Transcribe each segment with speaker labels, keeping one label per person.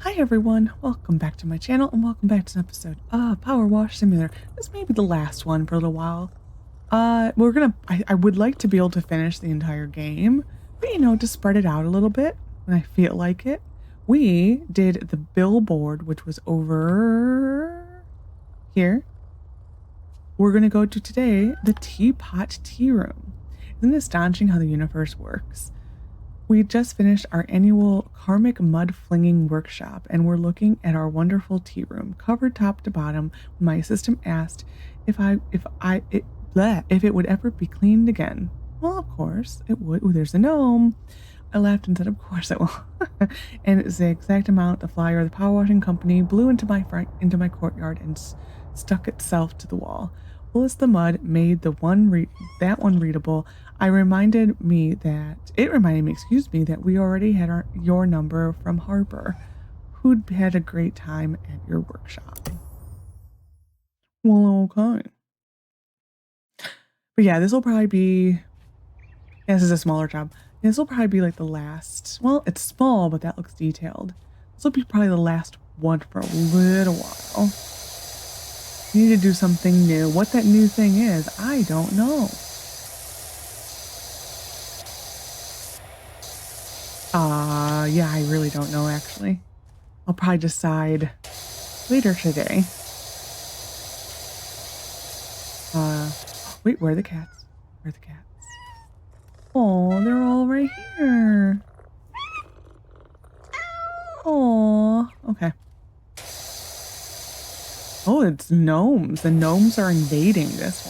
Speaker 1: Hi everyone, welcome back to my channel and welcome back to an episode of PowerWash Simulator. This may be the last one for a little while. I would like to be able to finish the entire game, but to spread it out a little bit when I feel like it. We did the billboard, which was over here. We're gonna go to today the Teapot tea room. Isn't it astonishing how the universe works? We just finished our annual karmic mud flinging workshop, and we're looking at our wonderful tea room, covered top to bottom. When my assistant asked if it would ever be cleaned again. Well, of course it would. Ooh, there's a gnome. I laughed and said, "Of course it will." And it's the exact amount the flyer of the power washing company blew into my courtyard and stuck itself to the wall. Well, as the mud made that one readable, it reminded me, that we already had your number from Harper, who'd had a great time at your workshop. Well, okay. But yeah, this will probably be, this is a smaller job. This will probably be like the last, well, it's small, but that looks detailed. This will be probably the last one for a little while. You need to do something new. What that new thing is, I don't know. Yeah, I really don't know, actually. I'll probably decide later today. Wait, where are the cats? Where are the cats? Oh, they're all right here. Oh, okay. Oh, it's gnomes. The gnomes are invading this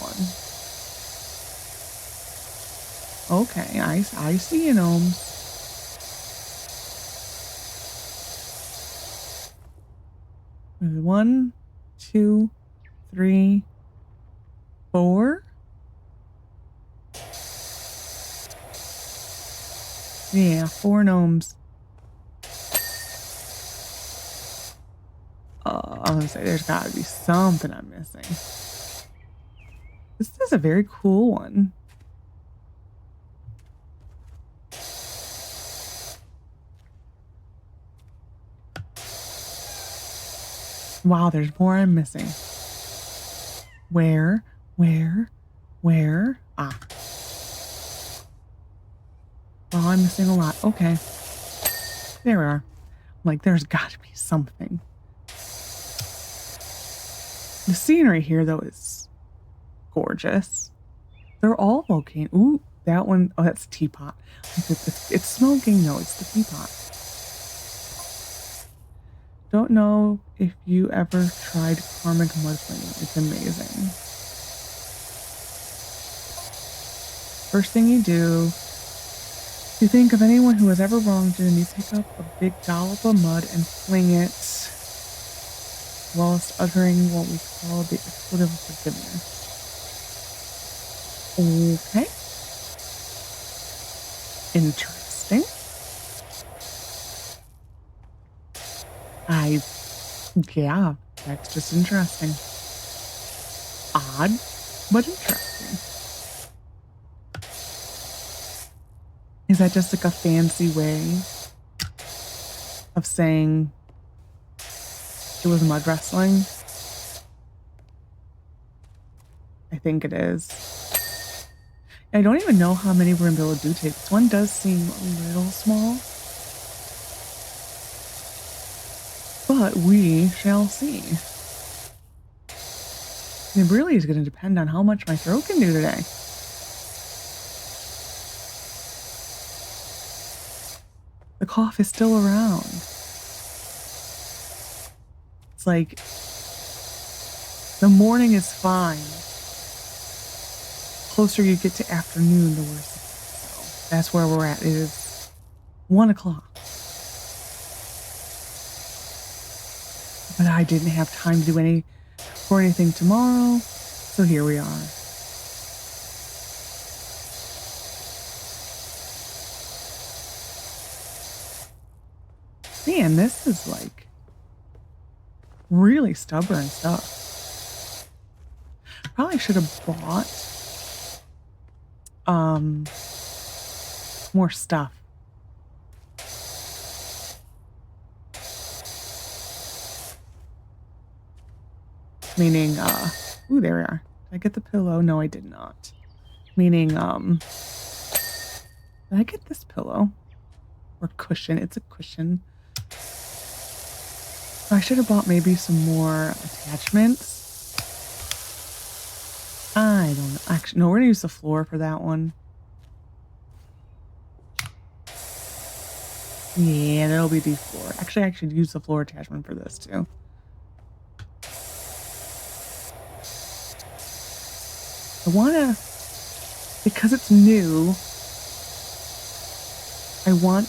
Speaker 1: one. Okay, I see you, gnomes. One, two, three, four. Yeah, 4 gnomes. I was gonna say, there's gotta be something I'm missing. This is a very cool one. Wow, there's more I'm missing. Where? Ah. Well, I'm missing a lot. Okay. There we are. Like, there's gotta be something. The scenery here, though, is gorgeous. They're all volcano. Ooh, that one. Oh, that's Teapot. It's smoking. No, it's the Teapot. Don't know if you ever tried karmic mud flinging. It's amazing. First thing you do, you think of anyone who has ever wronged you, and you pick up a big dollop of mud and fling it whilst uttering what we call the expletive of forgiveness. Okay. Interesting. Yeah, that's just interesting. Odd, but interesting. Is that just like a fancy way of saying it was mud wrestling? I think it is. I don't even know how many we're going to be able to do today. This one does seem a little small. But we shall see. It really is going to depend on how much my throat can do today. The cough is still around. It's like the morning is fine. Closer you get to afternoon, the worse. So that's where we're at. It is 1 o'clock. But I didn't have time to do anything tomorrow, so here we are. Man, this is like really stubborn stuff. Probably should have bought more stuff. Meaning, ooh, there we are. Did I get the pillow? No, I did not. Meaning, did I get this pillow? Or cushion? It's a cushion. I should have bought maybe some more attachments. I don't know. Actually, no, we're gonna use the floor for that one. Yeah, that'll be the floor. Actually, I should use the floor attachment for this too. I wanna, because it's new, I want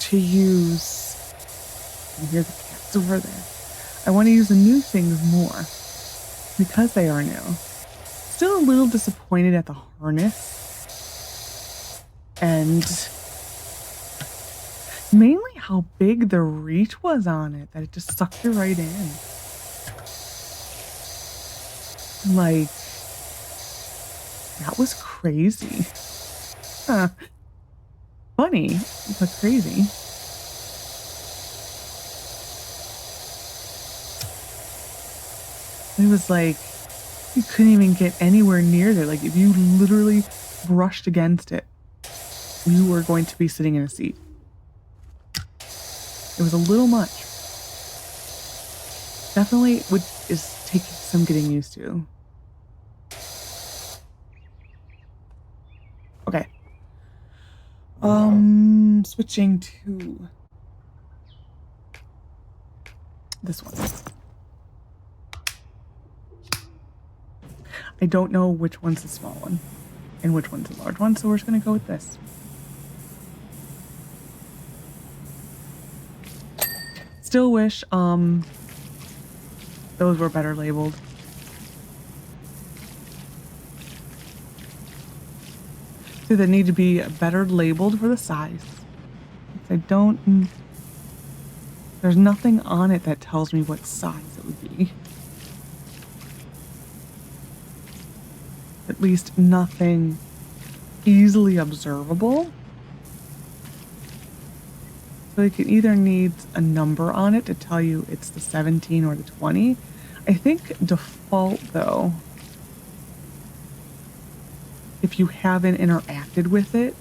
Speaker 1: to use, you hear the cats over there. I want to use the new things more because they are new. Still a little disappointed at the harness and mainly how big the reach was on it, that it just sucked you right in. Like, that was crazy. Huh. Funny, but crazy. It was like, you couldn't even get anywhere near there. Like, if you literally brushed against it, you were going to be sitting in a seat. It was a little much. Definitely is taking some getting used to. Okay. Switching to this one. I don't know which one's the small one and which one's the large one, so we're just gonna go with this. Still wish those were better labeled. So they need to be better labeled for the size. I don't, there's nothing on it that tells me what size it would be. At least nothing easily observable. So it can either need a number on it to tell you it's the 17 or the 20. I think default though, if you haven't interacted with it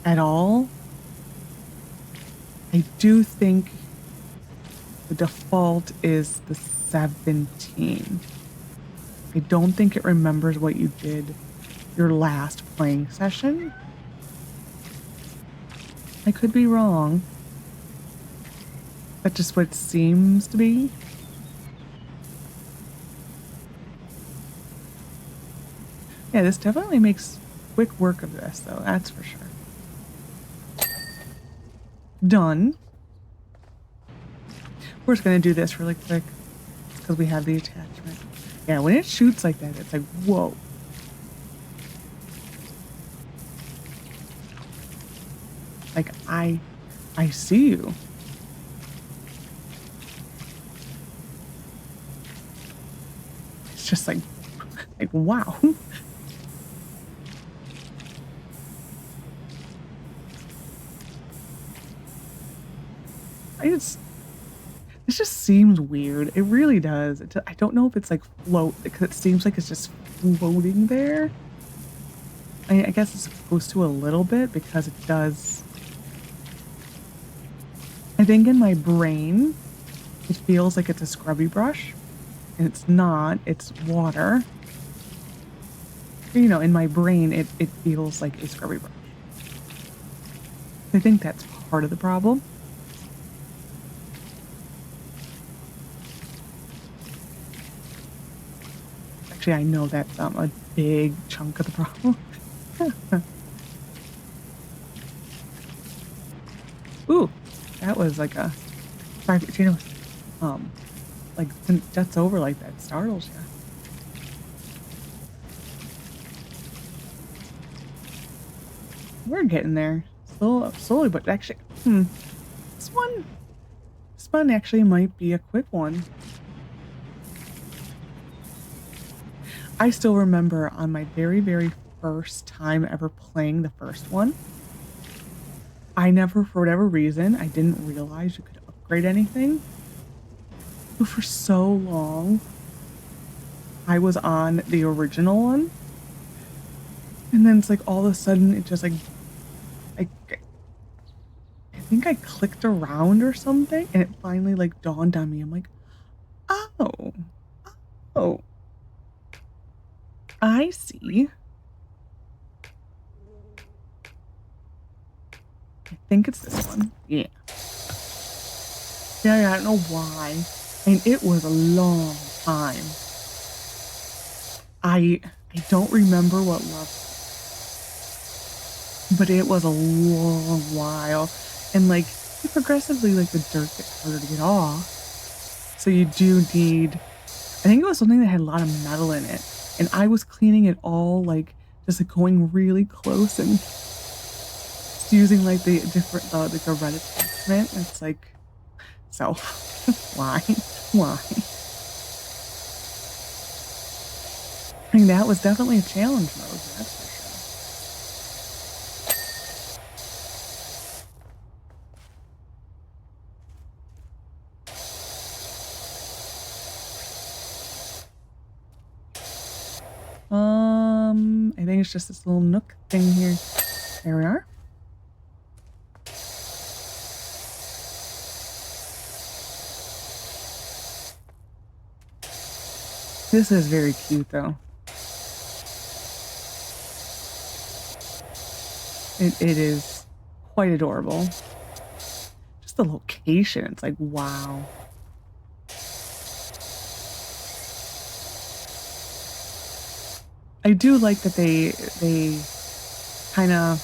Speaker 1: at all, I do think the default is the 17. I don't think it remembers what you did your last playing session. I could be wrong. That's just what it seems to be. Yeah, this definitely makes quick work of this, though, that's for sure. Done. We're just gonna do this really quick because we have the attachment. Yeah, when it shoots like that, it's like, whoa. Like, I see you. It's just like wow. This just seems weird. It really does. I don't know if it's like float, because it seems like it's just floating there. I mean, I guess it's supposed to a little bit because it does. I think in my brain, it feels like it's a scrubby brush, and it's not. It's water. You know, in my brain, it feels like a scrubby brush. I think that's part of the problem. Actually, I know that's a big chunk of the problem. Ooh, that was like a, you know, like when it jets over like that, startles you. We're getting there, slowly, but actually, this one actually might be a quick one. I still remember on my very, very first time ever playing the first one, I never, for whatever reason, I didn't realize you could upgrade anything. But for so long, I was on the original one. And then it's like all of a sudden it just like, I think I clicked around or something and it finally like dawned on me. I'm like, oh, oh, I see. I think it's this one. Yeah. Yeah, I don't know why. I mean, it was a long time. I don't remember what level, but it was a long while. And like progressively, like the dirt gets harder to get off. So you do need, I think it was something that had a lot of metal in it. And I was cleaning it all, like just like going really close and just using like the different, like the red attachment. It's like, so why? I mean, that was definitely a challenge mode, that's for sure. I think it's just this little nook thing here. There we are. This is very cute, though. It is quite adorable. Just the location, it's like, wow. I do like that they kind of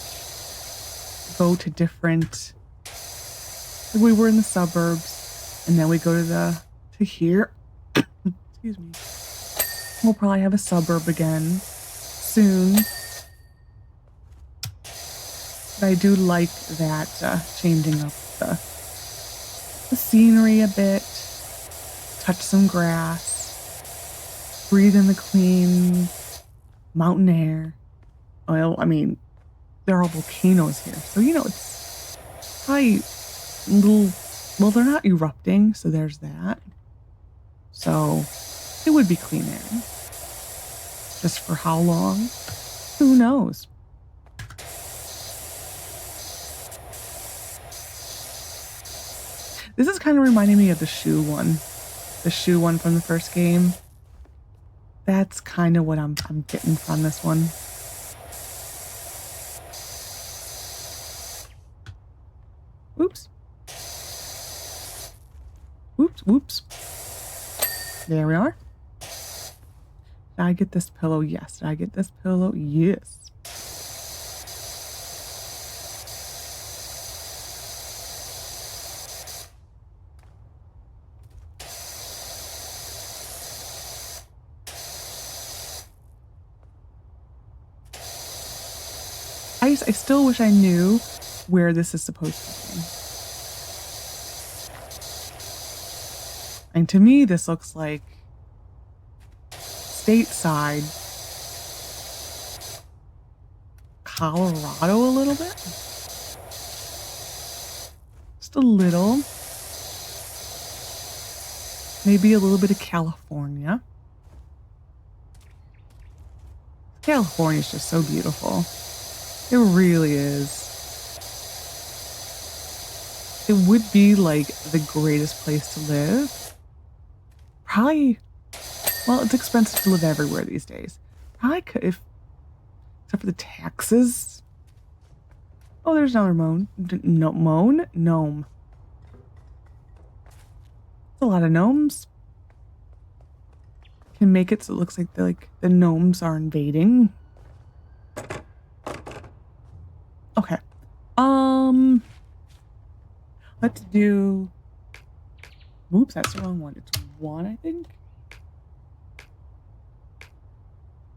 Speaker 1: go to different, like we were in the suburbs and then we go to here. Excuse me. We'll probably have a suburb again soon. But I do like that changing up the scenery a bit, touch some grass, breathe in the clean mountain air. Well, I mean, there are volcanoes here, so you know it's probably a little, well, they're not erupting, so there's that. So it would be clean air. Just for how long? Who knows? This is kind of reminding me of the shoe one. The shoe one from the first game. That's kind of what I'm getting from this one. Oops. Whoops. There we are. Did I get this pillow? Yes. Did I get this pillow? Yes. I still wish I knew where this is supposed to be. And to me, this looks like stateside Colorado a little bit. Just a little. Maybe a little bit of California. California is just so beautiful. It really is. It would be like the greatest place to live. Probably, well, it's expensive to live everywhere these days. Probably could, if, except for the taxes. Oh, there's another gnome. Gnome. That's a lot of gnomes. Can make it so it looks like the gnomes are invading. Okay. Let's do. Oops, that's the wrong one. It's one, I think.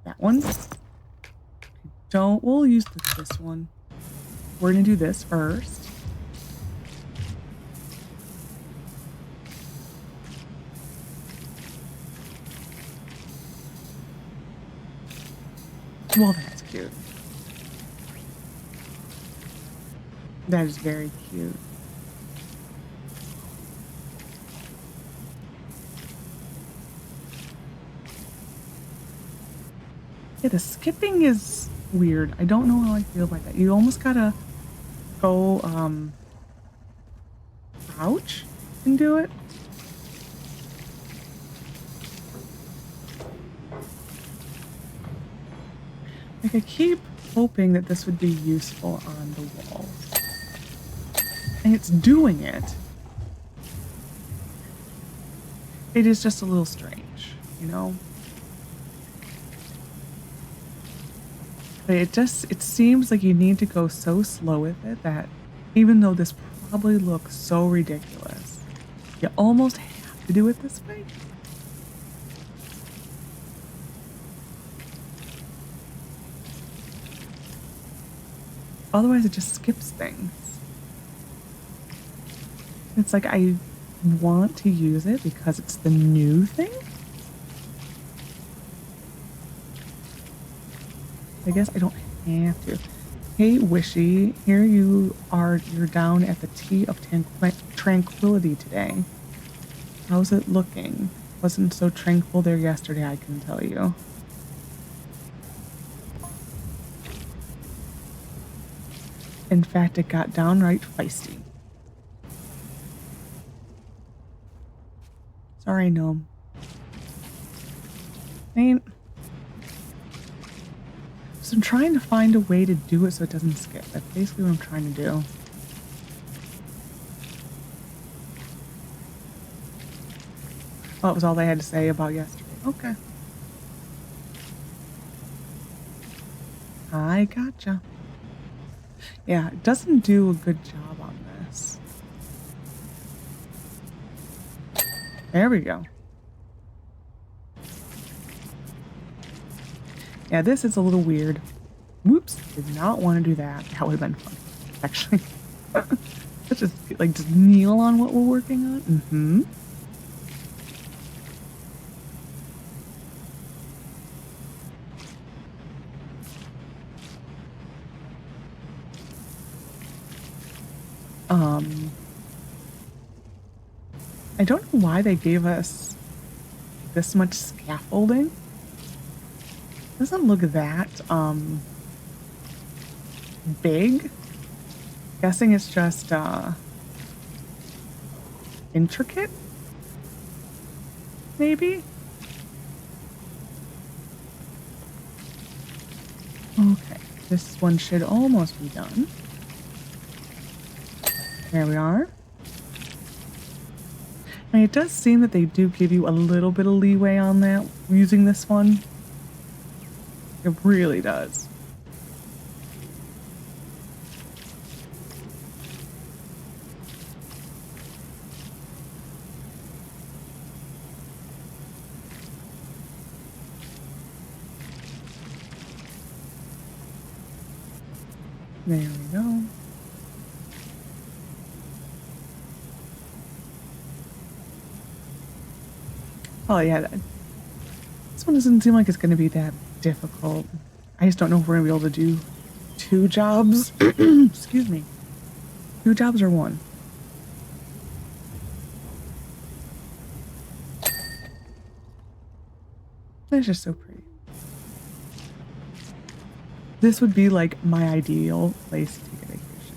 Speaker 1: That one. We'll use this one. We're gonna do this first. Well, that's cute. That is very cute. Yeah, the skipping is weird. I don't know how I feel about that. You almost gotta go, crouch and do it. Like, I keep hoping that this would be useful on the walls. And it's doing it. It is just a little strange, you know? But it seems like you need to go so slow with it that even though this probably looks so ridiculous, you almost have to do it this way. Otherwise, it just skips things. It's like I want to use it because it's the new thing. I guess I don't have to. Hey, Wishy, here you are. You're down at the Tea of Tranquility today. How's it looking? Wasn't so tranquil there yesterday, I can tell you. In fact, it got downright feisty. Sorry, gnome. Ain't. So I'm trying to find a way to do it so it doesn't skip. That's basically what I'm trying to do. Oh, that was all they had to say about yesterday. Okay. I gotcha. Yeah, it doesn't do a good job on this. There we go. Yeah, this is a little weird. Whoops, did not want to do that. That would have been fun, actually. Let's just, like, just kneel on what we're working on. Mm-hmm. I don't know why they gave us this much scaffolding. Doesn't look that, big. Guessing it's just, intricate? Maybe? Okay, this one should almost be done. There we are. And it does seem that they do give you a little bit of leeway on that using this one. It really does. There we go. Oh yeah, this one doesn't seem like it's going to be that difficult. I just don't know if we're going to be able to do 2 jobs. Excuse me. 2 jobs or 1. That's just so pretty. This would be like my ideal place to take a vacation.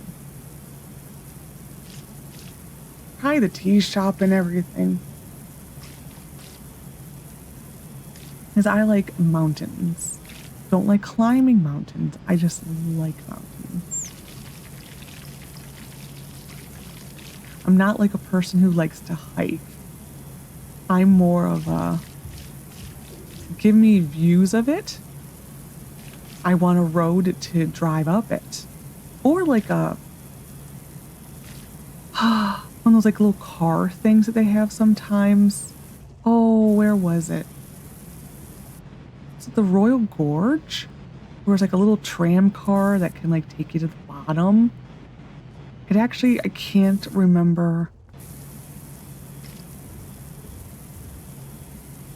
Speaker 1: Probably the tea shop and everything. Because I like mountains. Don't like climbing mountains. I just like mountains. I'm not like a person who likes to hike. I'm more of a give me views of it. I want a road to drive up it. Or like a one of those like little car things that they have sometimes. Oh, where was it? Is it the Royal Gorge? Where it's like a little tram car that can like take you to the bottom. It actually, I can't remember.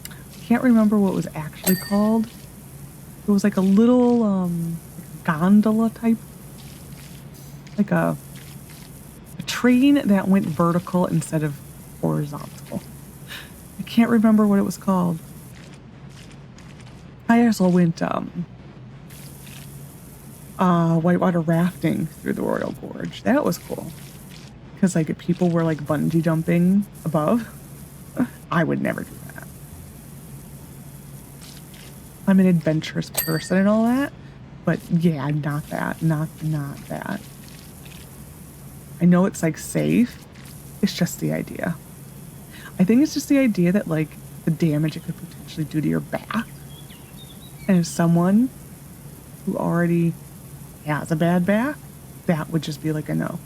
Speaker 1: I can't remember what it was actually called. It was like a little gondola type. Like a train that went vertical instead of horizontal. I can't remember what it was called. I I also went whitewater rafting through the Royal Gorge. That was cool. Because like people were like bungee jumping above. I would never do that. I'm an adventurous person and all that. But yeah, not that. Not that. I know it's like safe. It's just the idea. I think it's just the idea that like the damage it could potentially do to your back. And as someone who already has a bad back, that would just be like a no.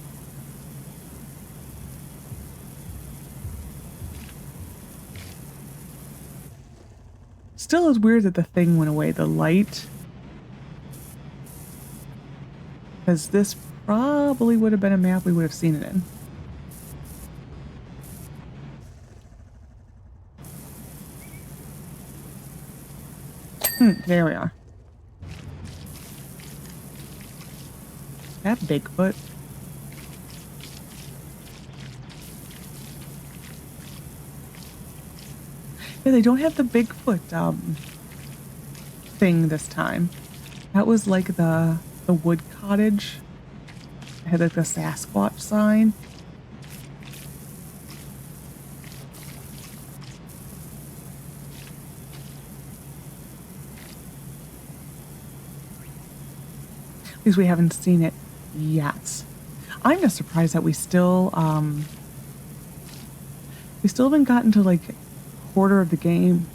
Speaker 1: Still is weird that the thing went away, the light. Because this probably would have been a map we would have seen it in. There we are. That Bigfoot. Yeah, they don't have the Bigfoot thing this time. That was like the wood cottage. It had like the Sasquatch sign. At least we haven't seen it yet. I'm just surprised that we still haven't gotten to like a quarter of the game.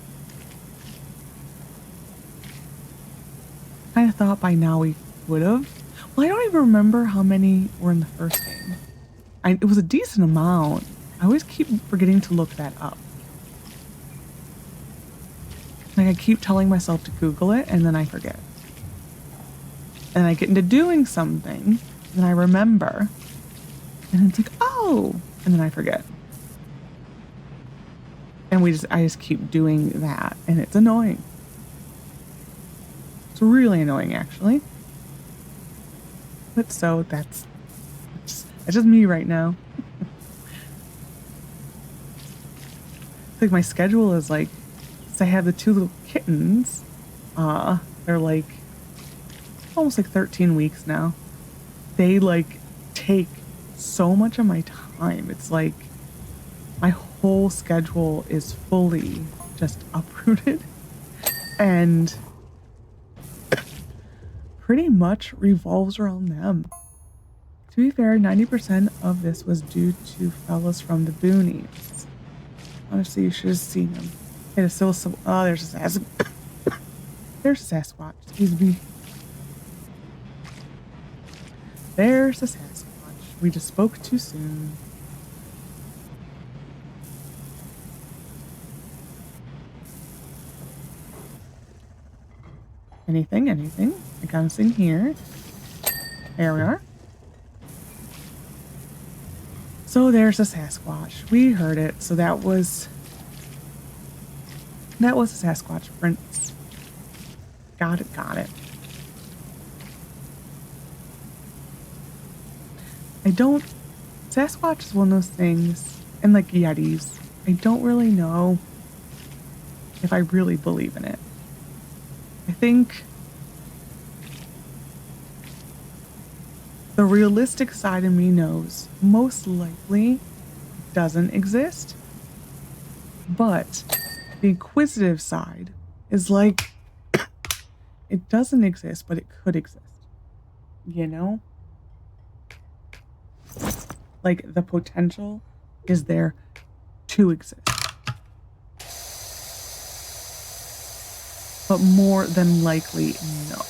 Speaker 1: Kind of thought by now we would have. Well, I don't even remember how many were in the first game. It was a decent amount. I always keep forgetting to look that up. Like I keep telling myself to Google it and then I forget. And I get into doing something and I remember. And it's like, oh, and then I forget. And I just keep doing that and it's annoying. It's really annoying actually. But so that's just me right now. It's like my schedule is like, so I have the two little kittens. They're like almost like 13 weeks now. They like take so much of my time. It's like my whole schedule is fully just uprooted and pretty much revolves around them. To be fair, 90% of this was due to fellas from the boonies. Honestly, you should have seen them. It is so oh, there's a there's a Sasquatch. Excuse me. There's a Sasquatch. We just spoke too soon. Anything? I got us in here. There we are. So there's a Sasquatch. We heard it. So that was a Sasquatch prince. Got it. Sasquatch is one of those things, and like Yetis, I don't really know if I really believe in it. I think the realistic side of me knows most likely doesn't exist, but the inquisitive side is like, it doesn't exist, but it could exist. You know? Like, the potential is there to exist. But more than likely, no.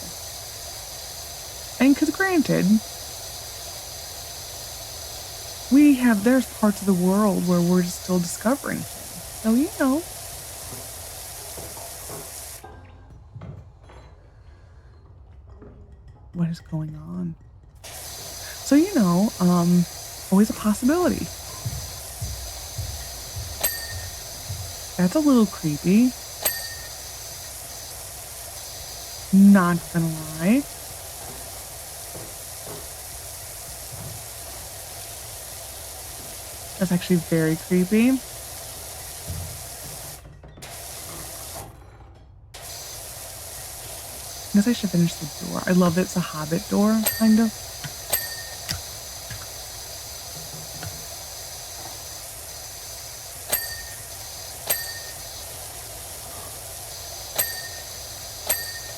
Speaker 1: And because granted, there's parts of the world where we're just still discovering things. So, you know. What is going on? So, you know, always a possibility. That's a little creepy. Not gonna lie. That's actually very creepy. guess I should finish the door. I love it's a hobbit door, kind of.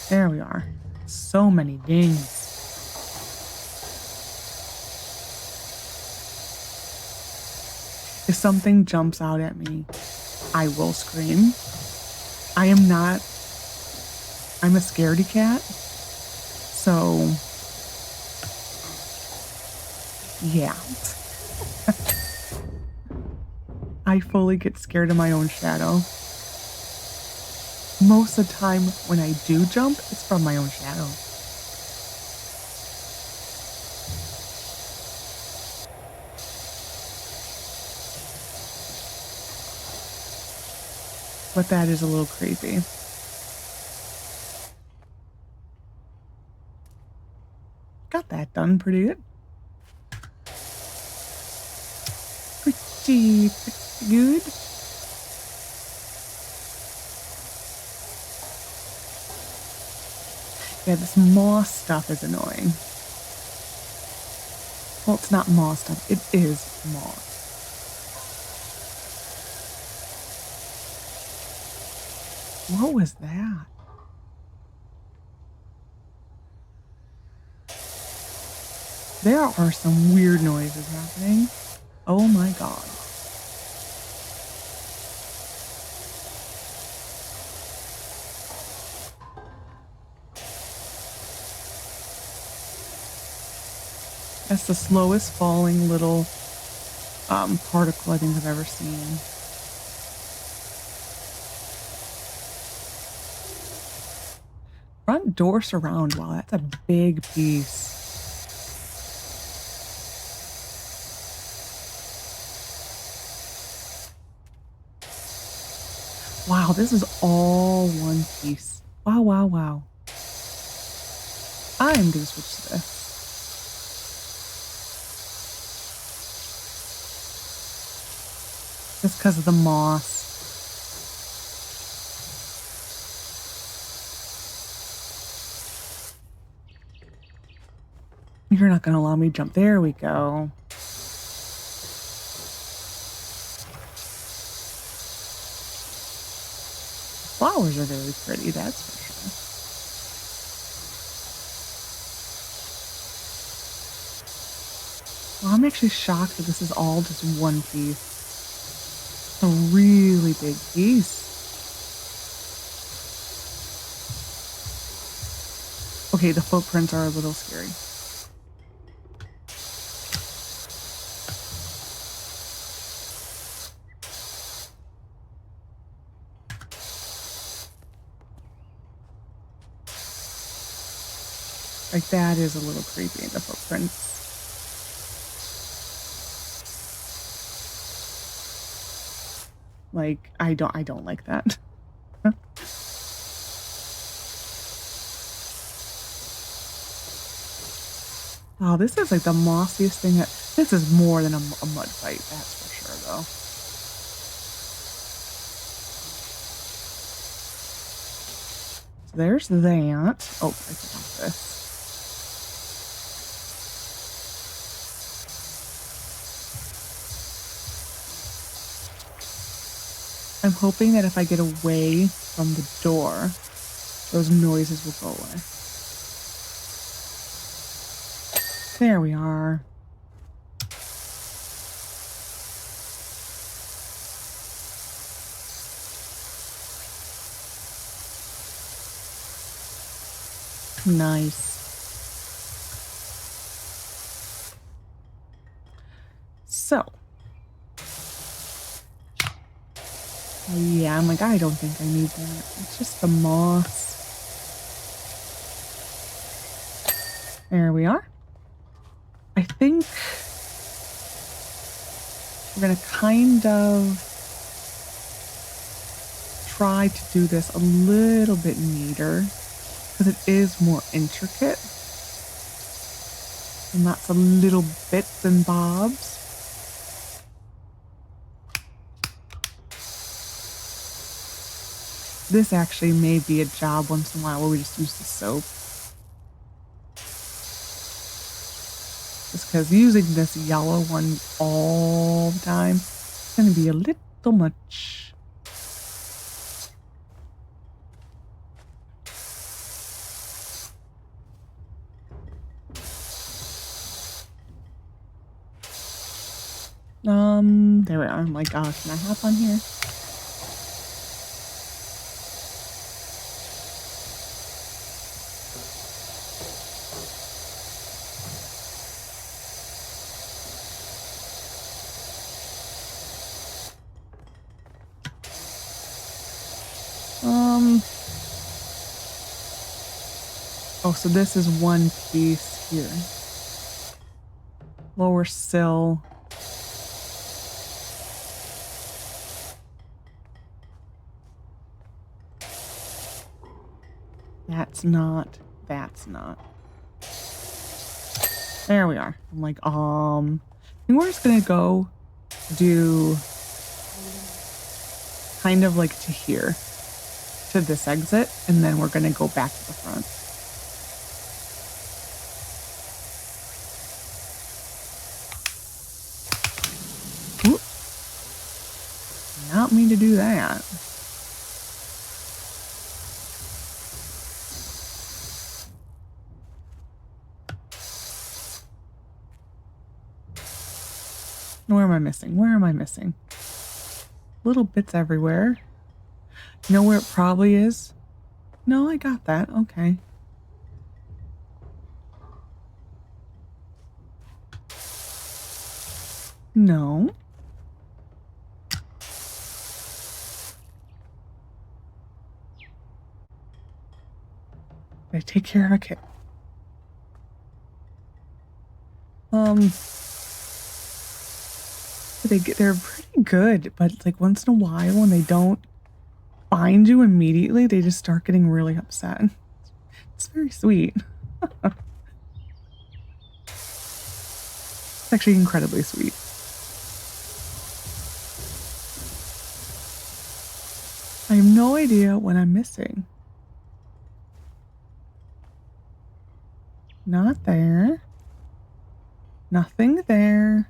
Speaker 1: There we are. So many dings. If something jumps out at me, I will scream. I'm a scaredy cat. So, yeah. I fully get scared of my own shadow. Most of the time when I do jump, it's from my own shadow. But that is a little creepy. Got that done pretty good. Pretty good. Yeah, this moss stuff is annoying. Well, it's not moss stuff. It is moss. What was that? There are some weird noises happening. Oh my god. That's the slowest falling little particle I think I've ever seen. Front door surround. Wow, that's a big piece. Wow, this is all one piece. Wow, wow, wow. I'm gonna switch to this. Just because of the moss. You're not gonna allow me to jump. There we go. Flowers are very pretty, that's for sure. Well, I'm actually shocked that this is all just one piece. A really big piece. Okay, the footprints are a little scary. Like, that is a little creepy, the footprints. Like, I don't like that. Oh, this is like the mossiest thing that... This is more than a mud fight, that's for sure, though. So there's that. Oh, I forgot this. I'm hoping that if I get away from the door, those noises will go away. There we are. Nice. So. Yeah, I'm like, I don't think I need that. It's just the moss. There we are. I think we're going to kind of try to do this a little bit neater because it is more intricate. And that's a little bits and bobs. This actually may be a job once in a while where we just use the soap. Just because using this yellow one all the time is going to be a little much. There we are. I'm like, oh, can I hop on here? Oh, so this is one piece here. Lower sill. That's not. There we are. I'm like, I think we're just gonna go do kind of like to here, to this exit, and then we're gonna go back to the front. Oop. Not mean to do that. Where am I missing? Where am I missing? Little bits everywhere. You know where it probably is? No, I got that. Okay. No. I take care of a kid. They're pretty good, but like once in a while when they don't find you immediately, they just start getting really upset. It's very sweet. It's actually incredibly sweet. I have no idea what I'm missing. Not there. Nothing there.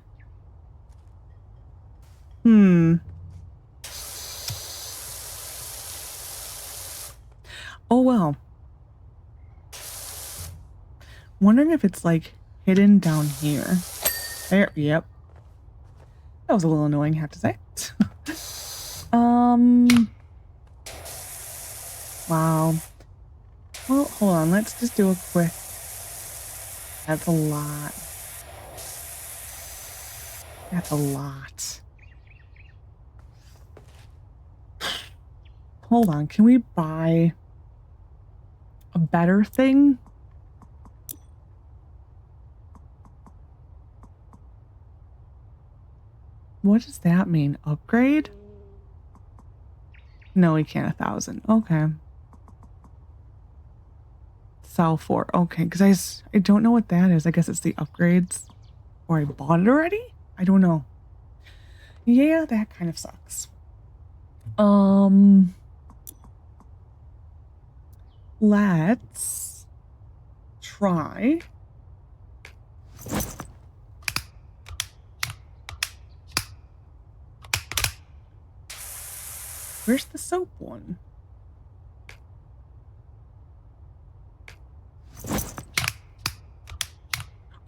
Speaker 1: Oh well. Wondering if it's like hidden down here. There, yep. That was a little annoying, I have to say. Wow. Well, hold on, let's just do a quick. That's a lot. That's a lot. Hold on, can we buy a better thing? What does that mean? Upgrade? No, we can't. 1,000. Okay. Sell for. Okay, because I don't know what that is. I guess it's the upgrades. Or I bought it already? I don't know. Yeah, that kind of sucks. Let's try. Where's the soap one?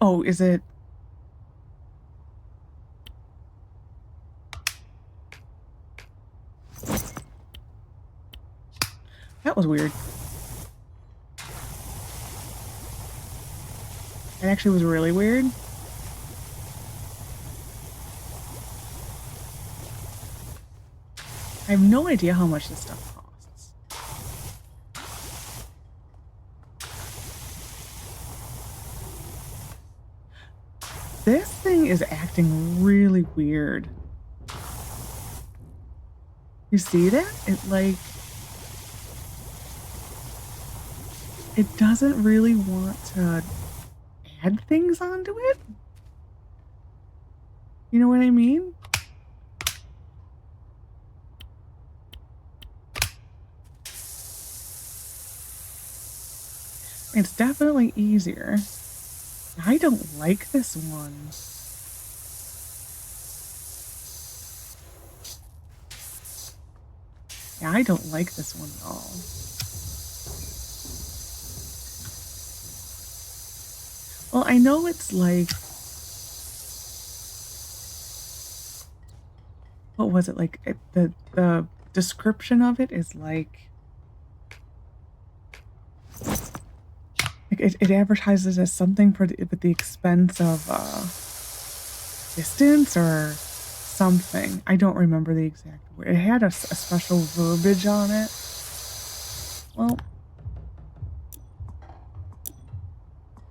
Speaker 1: Oh, is it? That was weird. It actually was really weird. I have no idea how much this stuff costs. This thing is acting really weird. You see that? It doesn't really want to add things onto it. You know what I mean? It's definitely easier. I don't like this one. Yeah, I don't like this one at all. Well, I know it's like, what was it like? The description of it is like it advertises as something for at the expense of distance or something. I don't remember the exact word. It had a special verbiage on it. Well,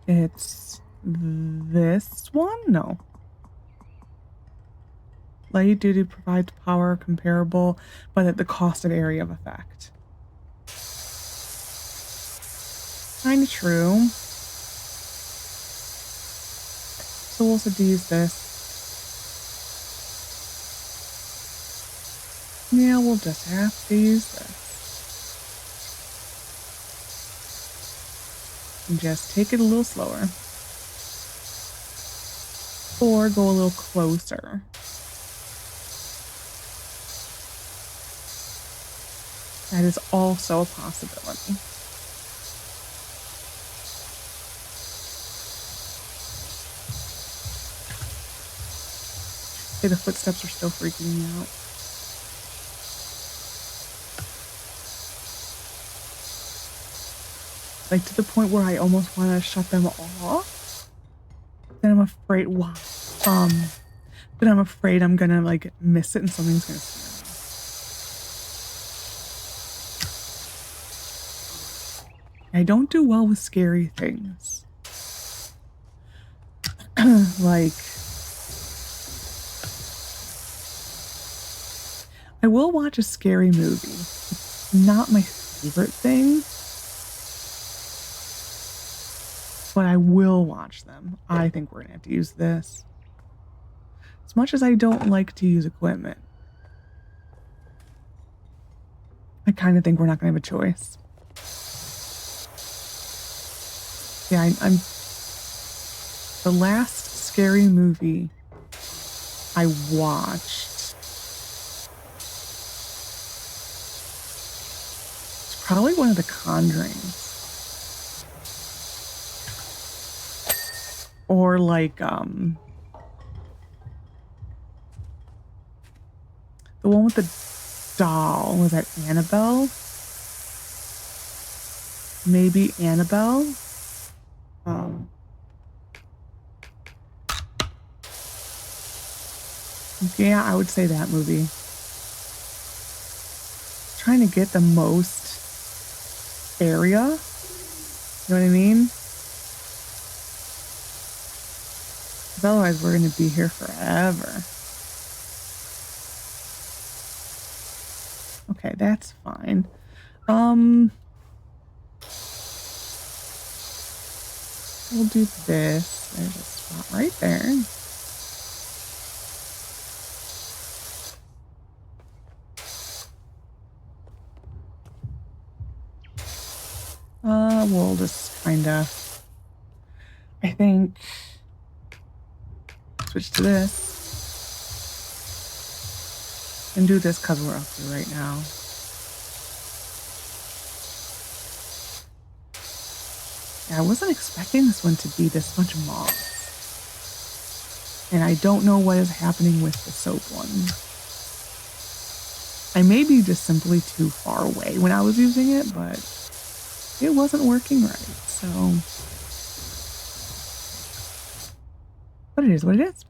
Speaker 1: it's this one? No. Light duty provides power comparable, but at the cost of area of effect. Kind of true. So we'll also use this. Yeah, we'll just have to use this. And just take it a little slower. Or go a little closer. That is also a possibility. Okay, the footsteps are still freaking me out. Like to the point where I almost want to shut them off. Then I'm afraid, wow. Then I'm afraid I'm gonna like miss it and something's gonna scare me. I don't do well with scary things. Like, I will watch a scary movie. It's not my favorite thing, but I will watch them. I think we're gonna have to use this. As much as I don't like to use equipment, I kind of think we're not gonna have a choice. Yeah, I'm the last scary movie I watched, it's probably one of the Conjurings. Or like, the one with the doll. Was that Annabelle? Maybe Annabelle? Yeah, I would say that movie. Trying to get the most area. You know what I mean? Because otherwise we're going to be here forever. Okay, that's fine. We'll do this. There's a spot right there. We'll just kind of, I think, switch to this and do this because we're up here right now. Yeah, I wasn't expecting this one to be this much moss. And I don't know what is happening with the soap one. I may be just simply too far away when I was using it, but it wasn't working right, so. But it is what it is.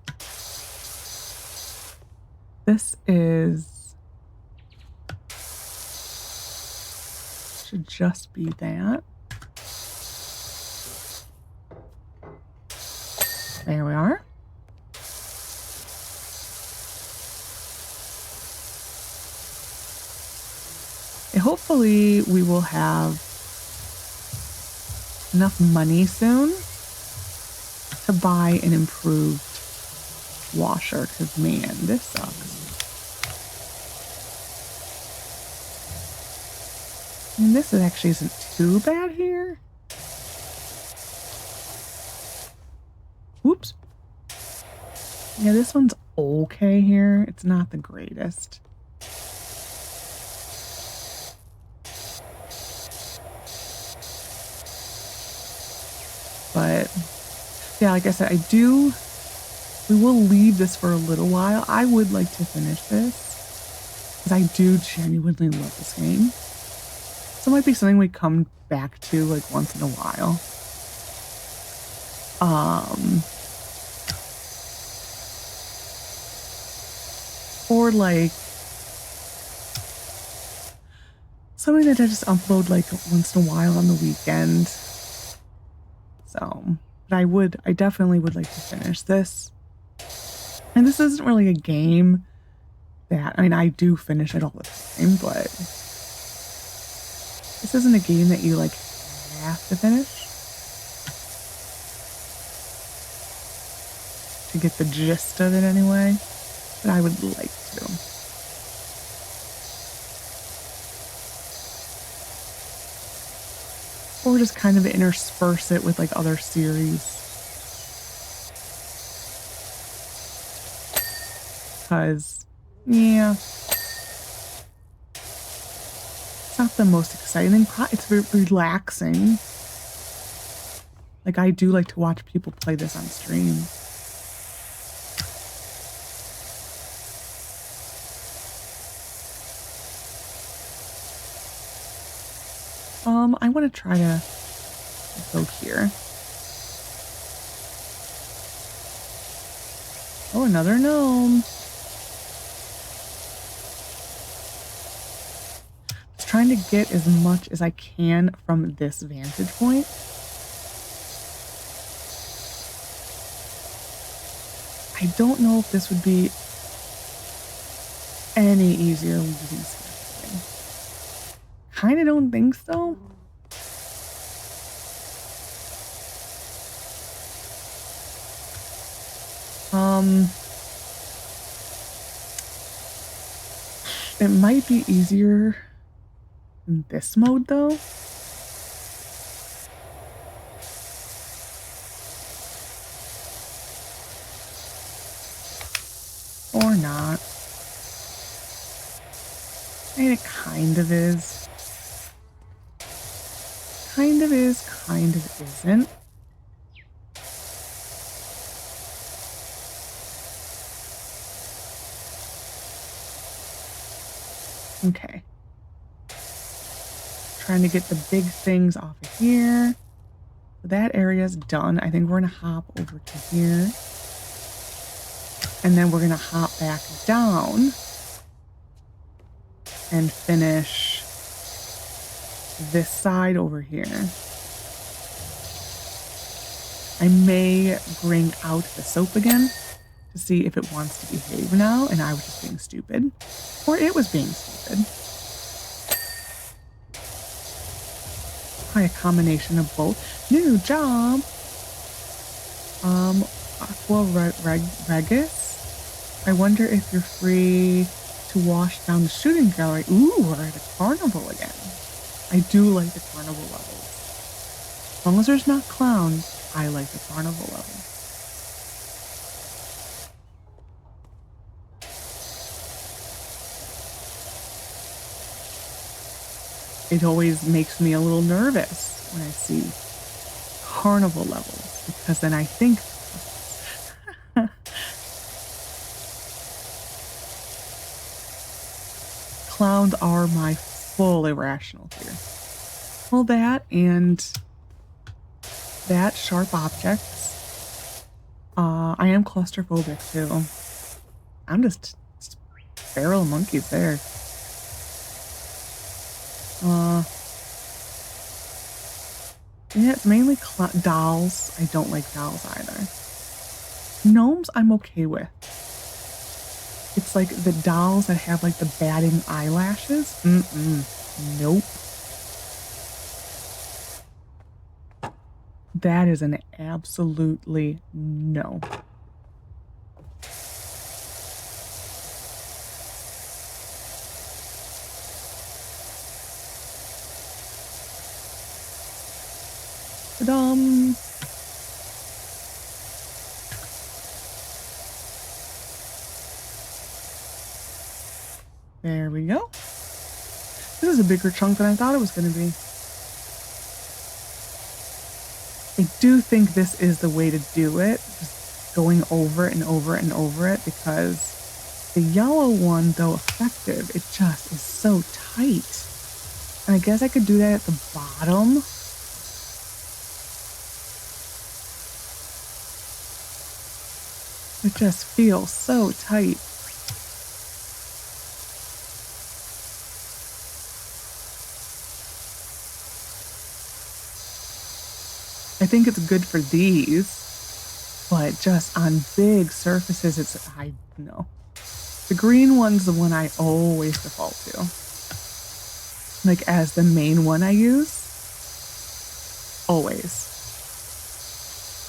Speaker 1: This is, should just be that. There we are. And hopefully we will have enough money soon to buy an improved washer, because man, this sucks. I mean, this actually isn't too bad here. Yeah, this one's okay here. It's not the greatest. But yeah, like I said, we will leave this for a little while. I would like to finish this because I do genuinely love this game. So it might be something we come back to like once in a while. Or like something that I just upload like once in a while on the weekend. So, but I definitely would like to finish this. And this isn't really a game that, I mean, I do finish it all the time, but this isn't a game that you like have to finish to get the gist of it anyway, but I would like to. Or just kind of intersperse it with like other series. Because, yeah, it's not the most exciting part. It's very relaxing. Like, I do like to watch people play this on stream. I want to try to go here. Oh, another gnome. Just trying to get as much as I can from this vantage point. I don't know if this would be any easier with these things. Kind of don't think so. It might be easier in this mode though. Or not. And it kind of is. Kind of is, kind of isn't. Okay. Trying to get the big things off of here. That area's done. I think we're going to hop over to here. And then we're going to hop back down and finish this side over here. I may bring out the soap again to see if it wants to behave now, and I was just being stupid. Or it was being stupid. Probably a combination of both. New job! Aqua Regis? I wonder if you're free to wash down the shooting gallery. Ooh, we're at a carnival again. I do like the carnival levels. As long as there's not clowns, I like the carnival level. It always makes me a little nervous when I see carnival levels, because then I think clowns are my full irrational fear. Well, that and that, sharp objects. I am claustrophobic too. I'm just feral monkeys there. Yeah, it's mainly dolls. I don't like dolls either. Gnomes, I'm okay with. It's like the dolls that have like the batting eyelashes. Nope. That is an absolutely no. Ta-dum. we go. This is a bigger chunk than I thought it was going to be. I do think this is the way to do it, just going over it and over it and over it, because the yellow one, though effective, it just is so tight. And I guess I could do that at the bottom. It just feels so tight. I think it's good for these, but just on big surfaces, I know. The green one's the one I always default to. Like as the main one I use. Always.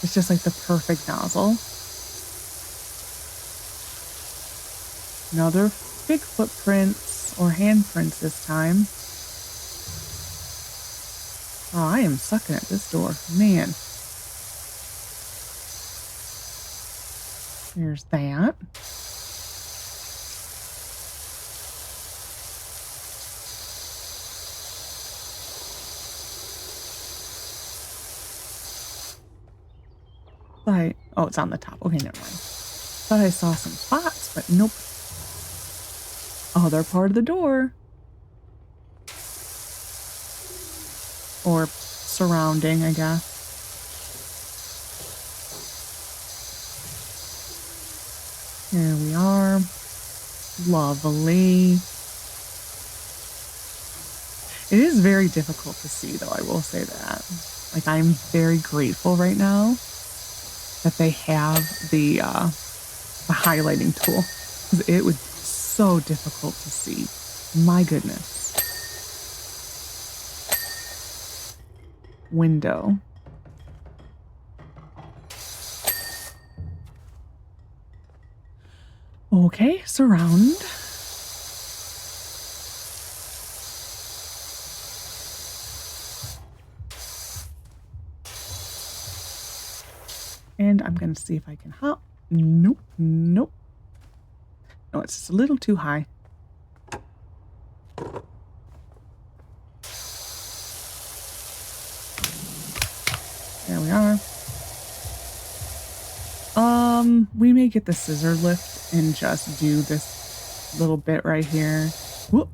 Speaker 1: It's just like the perfect nozzle. Another big footprints or handprints this time. Oh, I am sucking at this door. Man. There's that. Oh, it's on the top. Okay, never mind. Thought I saw some spots, but nope. Oh, they're part of the door. Or surrounding, I guess. Here we are. Lovely. It is very difficult to see, though, I will say that. Like, I'm very grateful right now that they have the highlighting tool. 'Cause it would be so difficult to see. My goodness. Window. Okay, surround. And I'm going to see if I can hop. Nope, nope. No, it's just a little too high. There we are. We may get the scissor lift and just do this little bit right here. Whoop.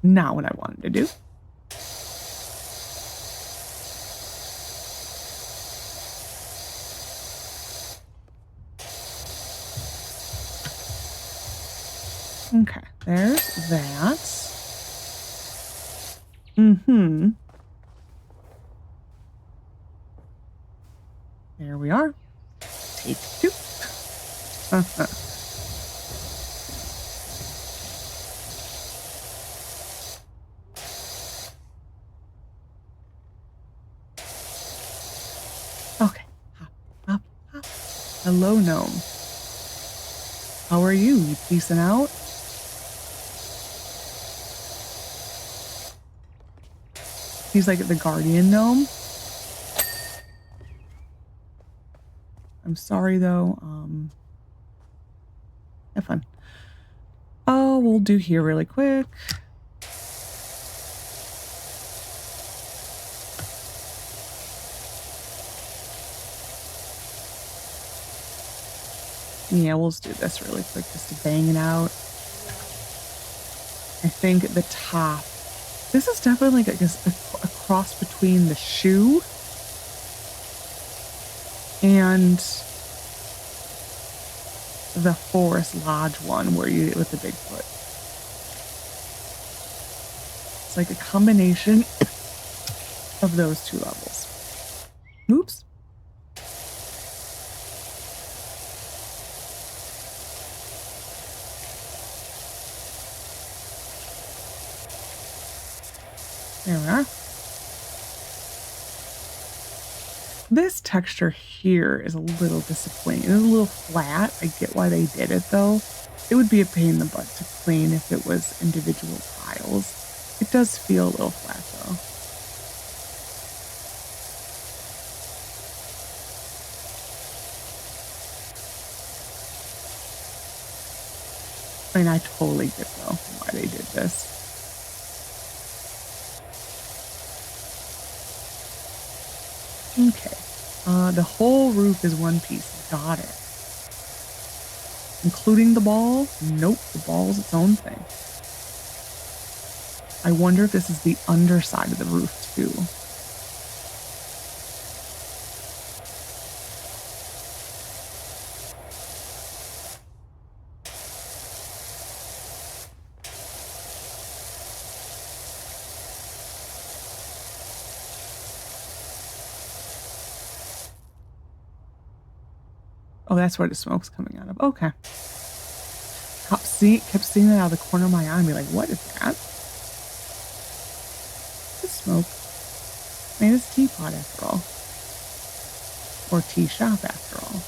Speaker 1: Not what I wanted to do. Okay, there's that. There we are. Take two. Okay. Hop, hop, hop. Hello, gnome. How are you? You peacing out? He's like the guardian gnome. I'm sorry though. Have fun. Oh, we'll do here really quick. Yeah, we'll just do this really quick just to bang it out. I think at the top. This is definitely like a cross between the shoe and the Forest Lodge one where you with the Bigfoot. It's like a combination of those two levels. Oops. There we are. This texture here is a little disappointing. It's a little flat. I get why they did it though. It would be a pain in the butt to clean if it was individual tiles. It does feel a little flat though. And I totally get though why they did this. Okay. The whole roof is one piece. Got it. Including the ball? Nope, the ball's its own thing. I wonder if this is the underside of the roof too. Oh, that's where the smoke's coming out of. Okay. Kept seeing that out of the corner of my eye and be like, what is that? It's smoke. Maybe it's Teapot after all. Or tea shop after all.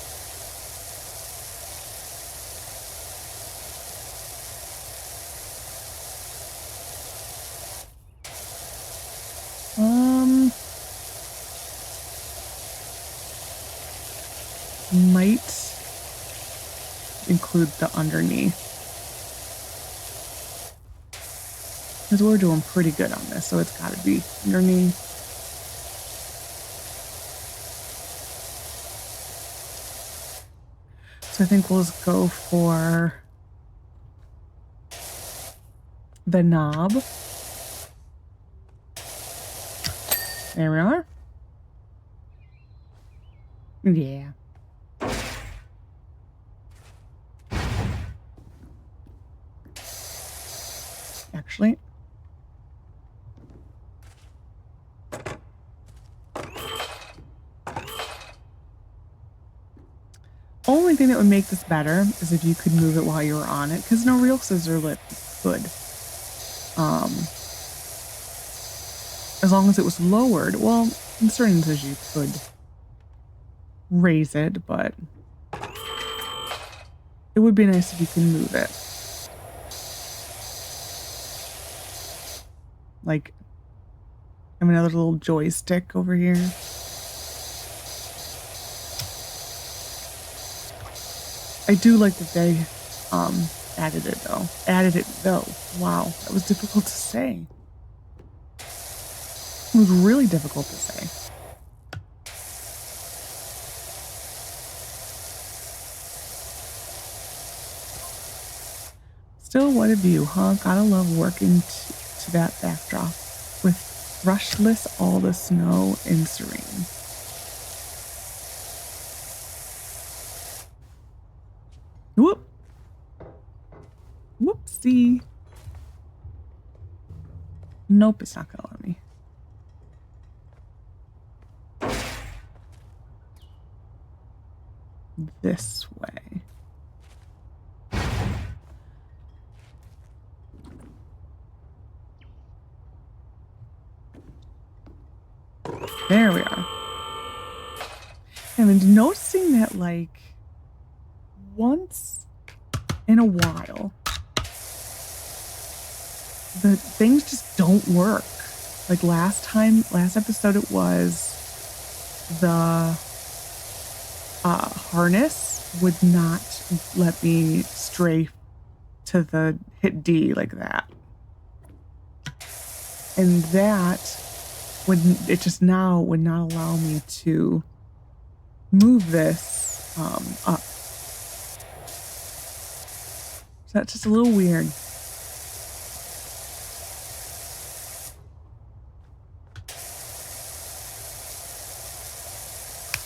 Speaker 1: Might include the underneath. Because we're doing pretty good on this, so it's got to be underneath. So I think we'll just go for the knob. There we are. Yeah. Actually, only thing that would make this better is if you could move it while you were on it, because no real scissor lift could. As long as it was lowered. Well, in certain instances you could raise it, but it would be nice if you could move it. Like, I have another little joystick over here. I do like that they added it though. Wow, that was difficult to say. It was really difficult to say. Still, what a view, huh? Gotta love working to that backdrop with brushless all the snow and serene. Whoop! Whoopsie! Nope, it's not gonna let me. This way. There we are. I've been noticing that, like, once in a while, the things just don't work. Like last episode, it was the harness would not let me stray to the hit D like that. And that it just now would not allow me to move this up. So that's just a little weird.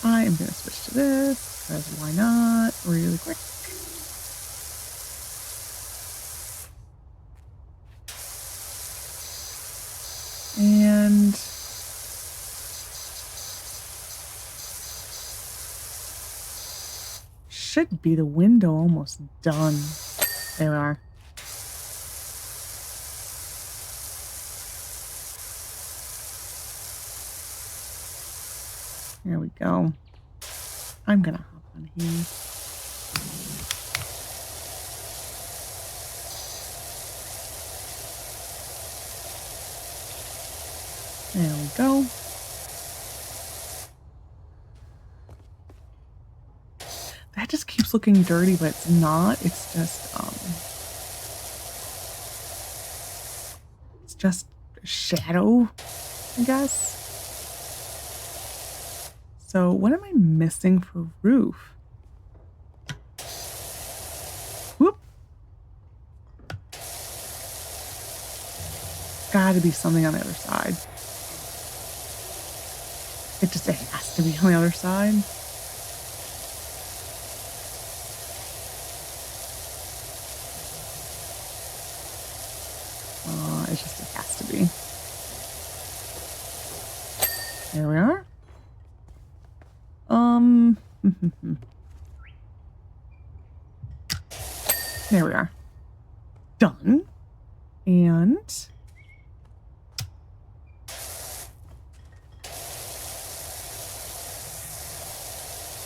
Speaker 1: I am going to switch to this, because why not? Really quick. And should be the window almost done. There we are. There we go. I'm gonna hop on here. There we go. That just keeps looking dirty, but it's not. It's just It's just a shadow, I guess. So what am I missing for roof? Whoop. Gotta be something on the other side. It has to be on the other side. It has to be. There we are. There we are. Done. And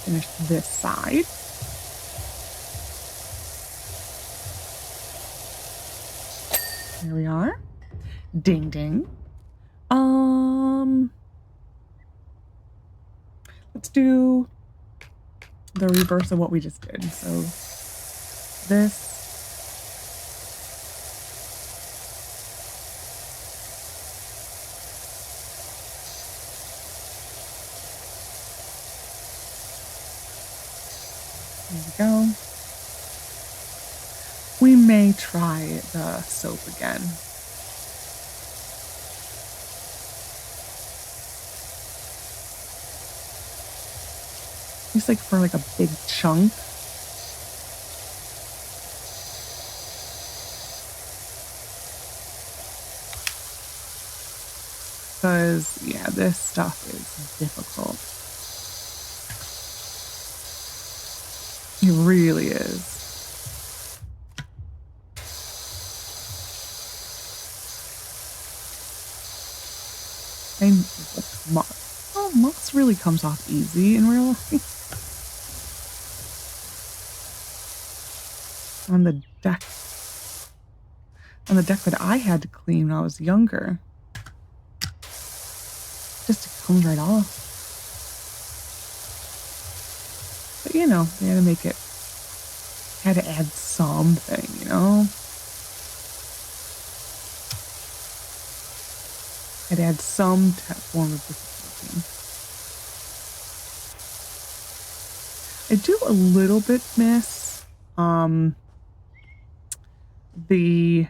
Speaker 1: finish this side. There we are. Ding ding. Let's do the reverse of what we just did. So this. There we go. We may try the soap again. Just like for like a big chunk. Because, yeah, this stuff is difficult. It really is. And moss really comes off easy in real life. On the deck that I had to clean when I was younger. Just it comes right off. But you know, they had to make it, had to add something, you know? Had to add some form of difficulty. I do a little bit miss the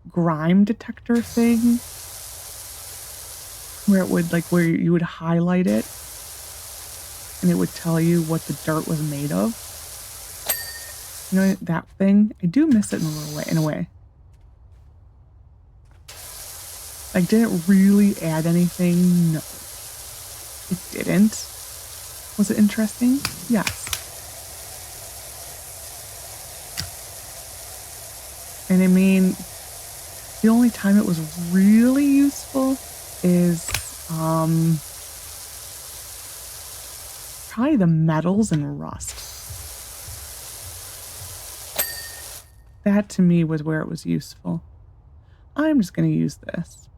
Speaker 1: grime detector thing, where it would, like, where you would highlight it and it would tell you what the dirt was made of. You know, that thing? I do miss it in a little way, in a way. Like, did it really add anything? No. It didn't. Was it interesting? Yes. And I mean, the only time it was really useful is probably the metals and rust. That to me was where it was useful. I'm just going to use this.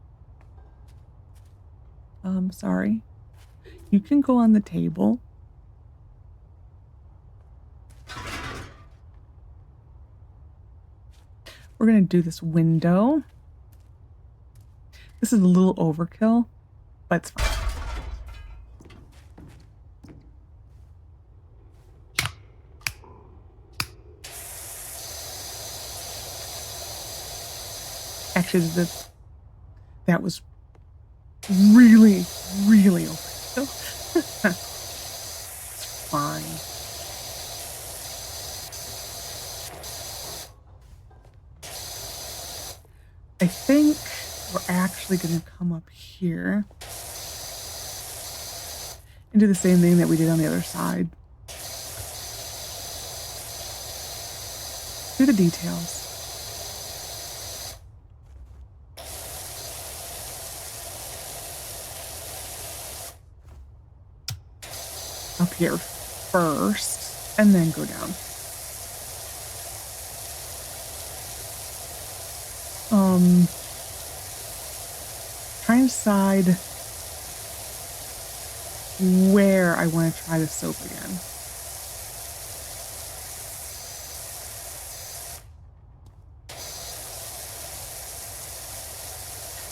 Speaker 1: Sorry. You can go on the table. We're going to do this window. This is a little overkill, but it's fine. Actually, that was really, really overkill. It's fine. I think we're actually going to come up here and do the same thing that we did on the other side. Do the details. Up here first, and then go down. Trying to decide where I want to try the soap again.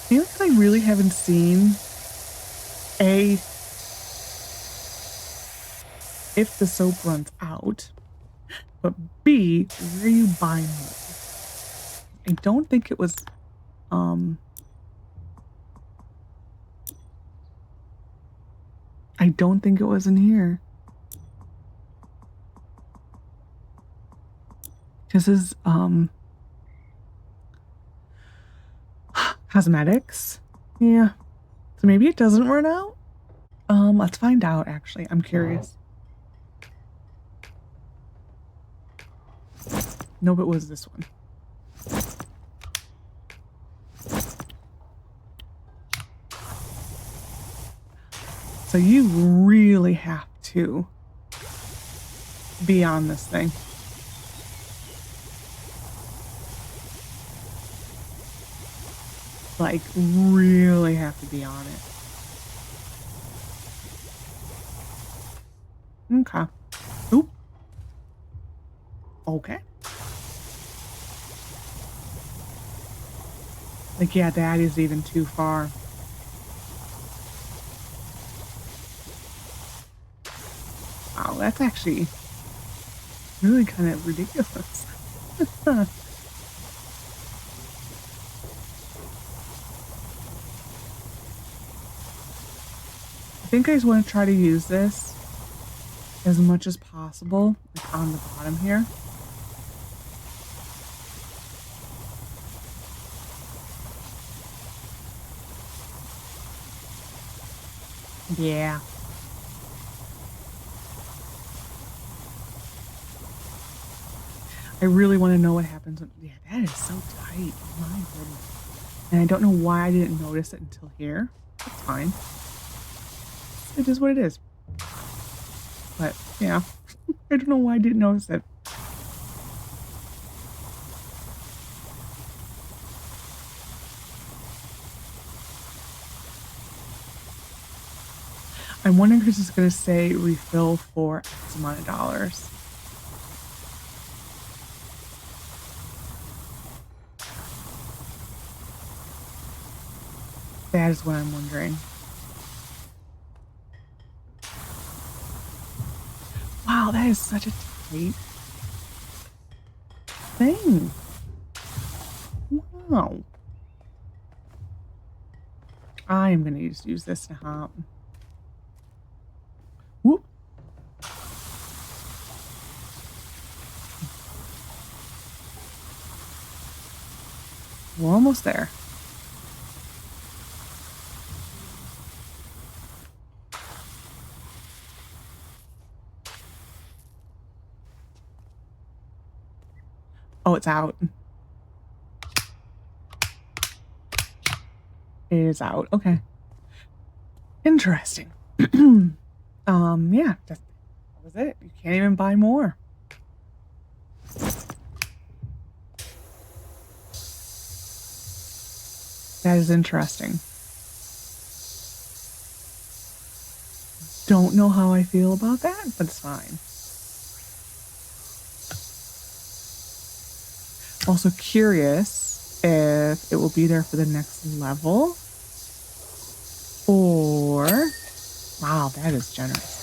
Speaker 1: Maybe because I really haven't seen A, if the soap runs out, but B, where you buy more. I don't think it was, I don't think it was in here. This is, cosmetics. Yeah. So maybe it doesn't run out? Let's find out, actually. I'm curious. Nope, it was this one. So you really have to be on this thing. Like, really have to be on it. Okay. Oop. Okay. Like, yeah, that is even too far. Wow, that's actually really kind of ridiculous. I think I just want to try to use this as much as possible, like on the bottom here. Yeah. I really want to know what happens when, yeah, that is so tight. My goodness. And I don't know why I didn't notice it until here. That's fine. It is what it is. But yeah, I don't know why I didn't notice it. I'm wondering if this is going to say refill for X amount of dollars. That is what I'm wondering. Wow, that is such a tight thing. Wow. I am going to just use this to hop. Whoop. We're almost there. Oh, it's out. It is out. Okay. Interesting. Yeah, that was it. You can't even buy more. That is interesting. Don't know how I feel about that, but it's fine. Also curious if it will be there for the next level. Or, wow, that is generous.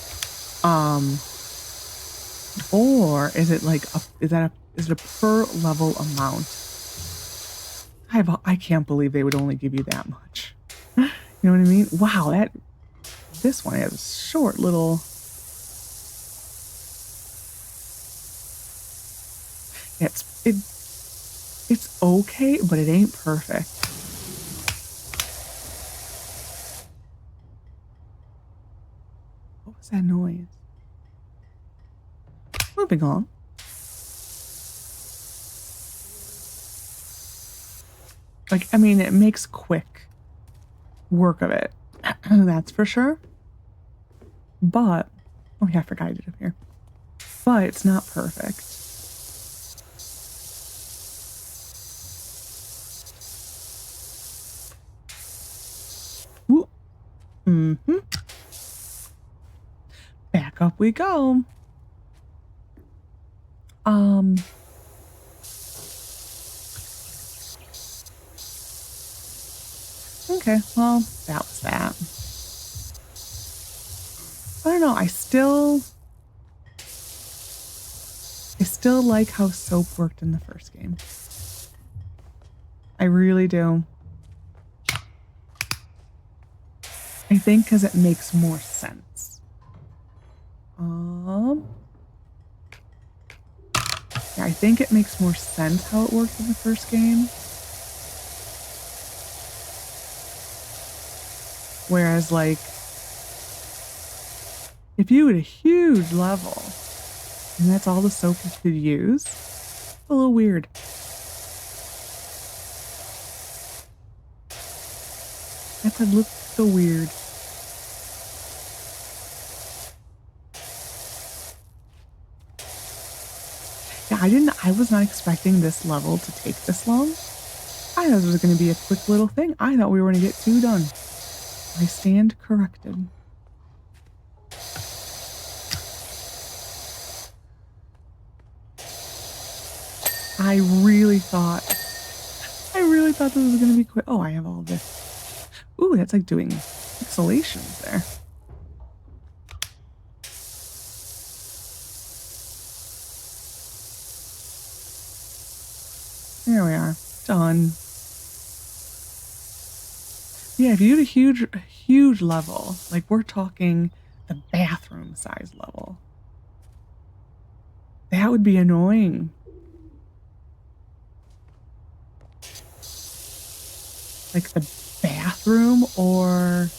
Speaker 1: Or is it like is it a per level amount? I can't believe they would only give you that much. You know what I mean? Wow, this one has a short little. It's okay, but it ain't perfect. What was that noise? Moving on. Like, I mean, it makes quick work of it. That's for sure. But, oh yeah, I forgot I did it here. But it's not perfect. Woo. Mm-hmm. Back up we go. Okay, well, that was that. I don't know, I still like how soap worked in the first game. I really do. I think because it makes more sense. Yeah, I think it makes more sense how it worked in the first game. Whereas, like, if you had a huge level and that's all the soap you could use, it's a little weird. That would look so weird. Yeah, I was not expecting this level to take this long. I thought it was going to be a quick little thing. I thought we were going to get 2 done. I stand corrected. I really thought this was going to be quick. Oh, I have all of this. Ooh, that's like doing pixelations there. There we are. Done. Yeah, if you did a huge level, like we're talking the bathroom size level, that would be annoying. Like the bathroom or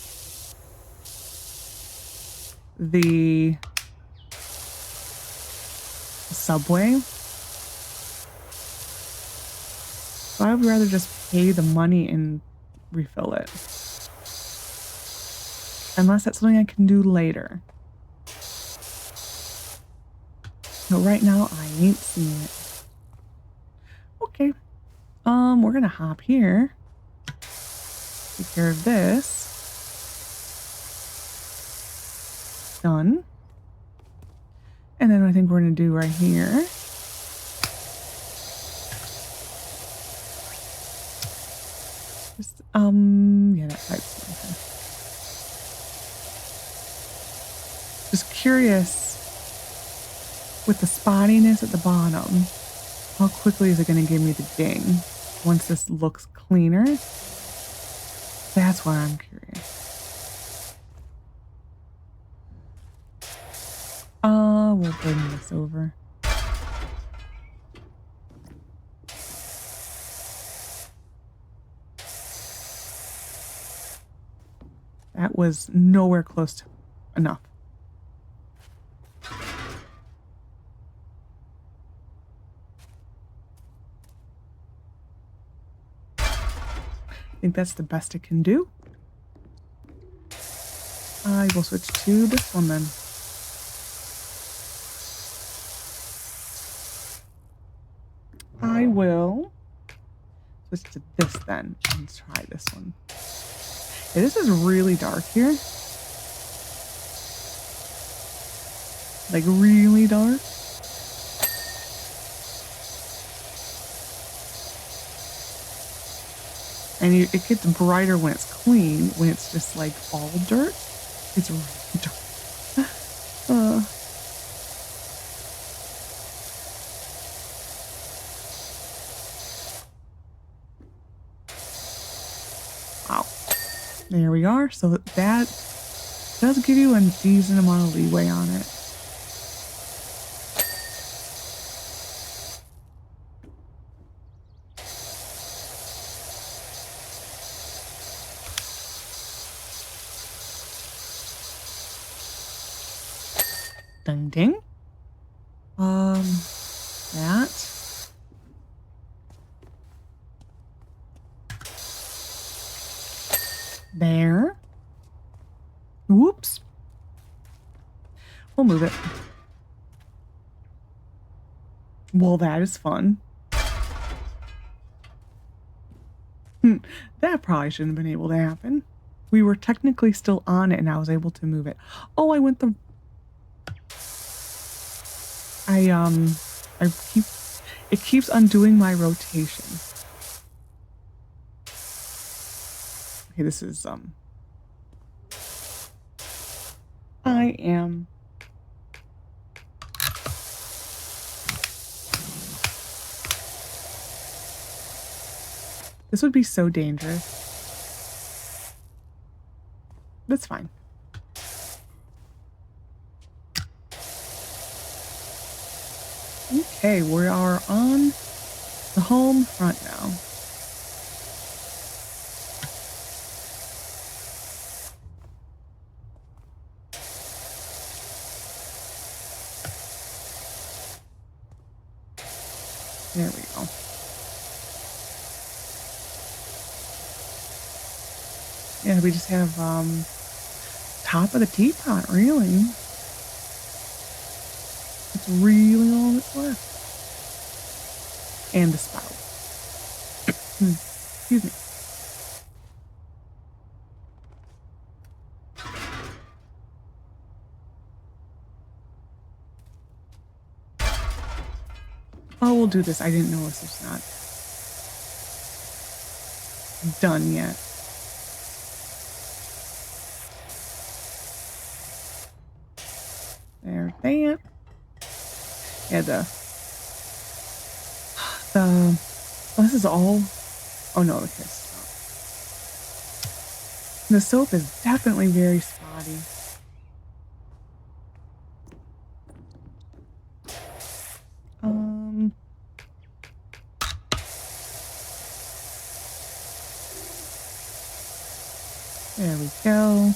Speaker 1: the subway. So I would rather just pay the money and refill it. Unless that's something I can do later. But right now I ain't seeing it. Okay. We're gonna hop here. Take care of this. Done. And then I think we're gonna do right here. Just, yeah, that pipe's okay. Just curious with the spottiness at the bottom, how quickly is it going to give me the ding once this looks cleaner? That's why I'm curious. We'll bring this over. That was nowhere close to enough. I think that's the best it can do. I will switch to this one then. I will switch to this then and try this one. Yeah, this is really dark here. Like really dark. And it gets brighter when it's clean. When it's just like all dirt, it's really dark. Wow. There we are. So that does give you a decent amount of leeway on it. Ding ding. That. There. Whoops. We'll move it. Well, that is fun. That probably shouldn't have been able to happen. We were technically still on it and I was able to move it. Oh, I went the... It keeps undoing my rotation. Okay, this is, I am... This would be so dangerous. That's fine. Okay, we are on the home front now. There we go. Yeah, we just have, top of the teapot, really. That's really all that's left. And the spout. Excuse me. Oh, we'll do this. I didn't know this was not done yet. There's that. Yeah, oh, this is all, oh no, okay, stop. The soap is definitely very spotty. There we go.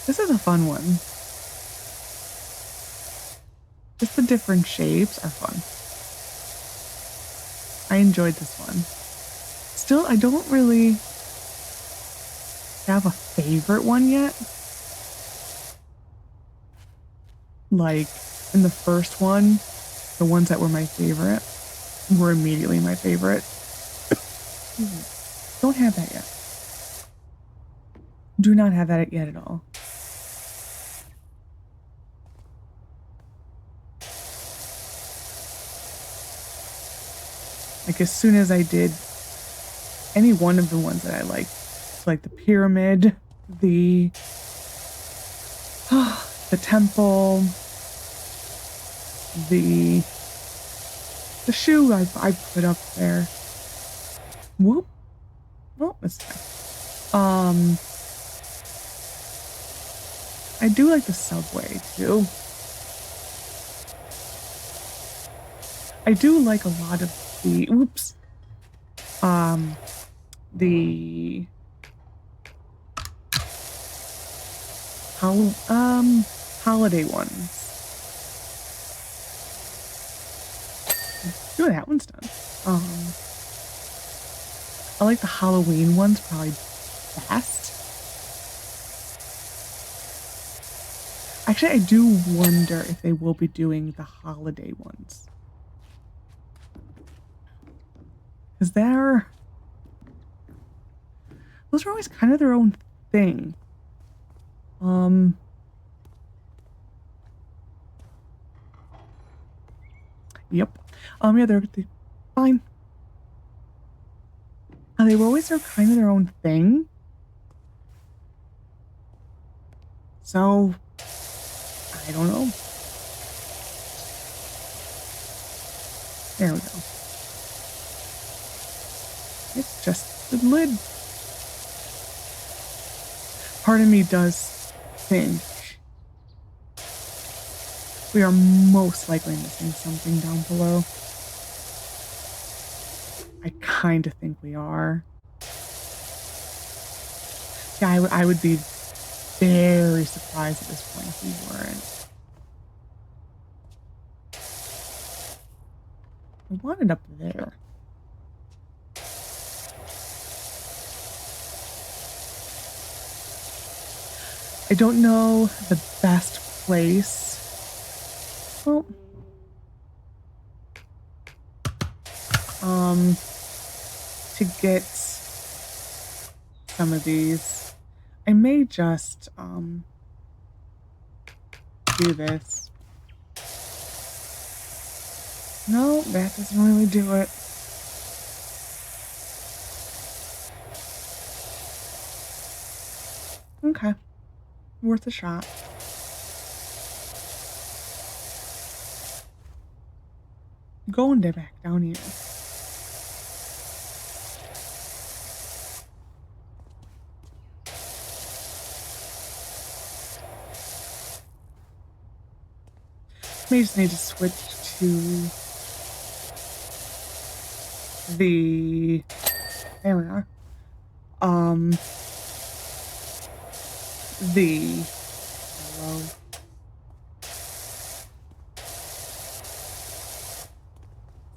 Speaker 1: This is a fun one. Just the different shapes are fun. I enjoyed this one. Still, I don't really have a favorite one yet. Like, in the first one, the ones that were my favorite were immediately my favorite. Don't have that yet. Do not have that yet at all. Like, as soon as I did any one of the ones that I liked, so like the pyramid, the temple, the shoe I put up there. Whoop. Oh, that's fine. I do like the subway too. I do like a lot of the the holiday ones. Ooh, that one's done. I like the Halloween ones probably best. Actually, I do wonder if they will be doing the holiday ones. Because those are always kind of their own thing. Yep. Yeah, they're fine. They were always kind of their own thing. So, I don't know. There we go. It's just the lid. Part of me does think we are most likely missing something down below. I kind of think we are. Yeah, I would be very surprised at this point if we weren't. I want it up there. I don't know the best place. Well, to get some of these. I may just do this. No, that doesn't really do it. Okay. Worth a shot. Going back down here. May just need to switch to the, there we are. The, hello.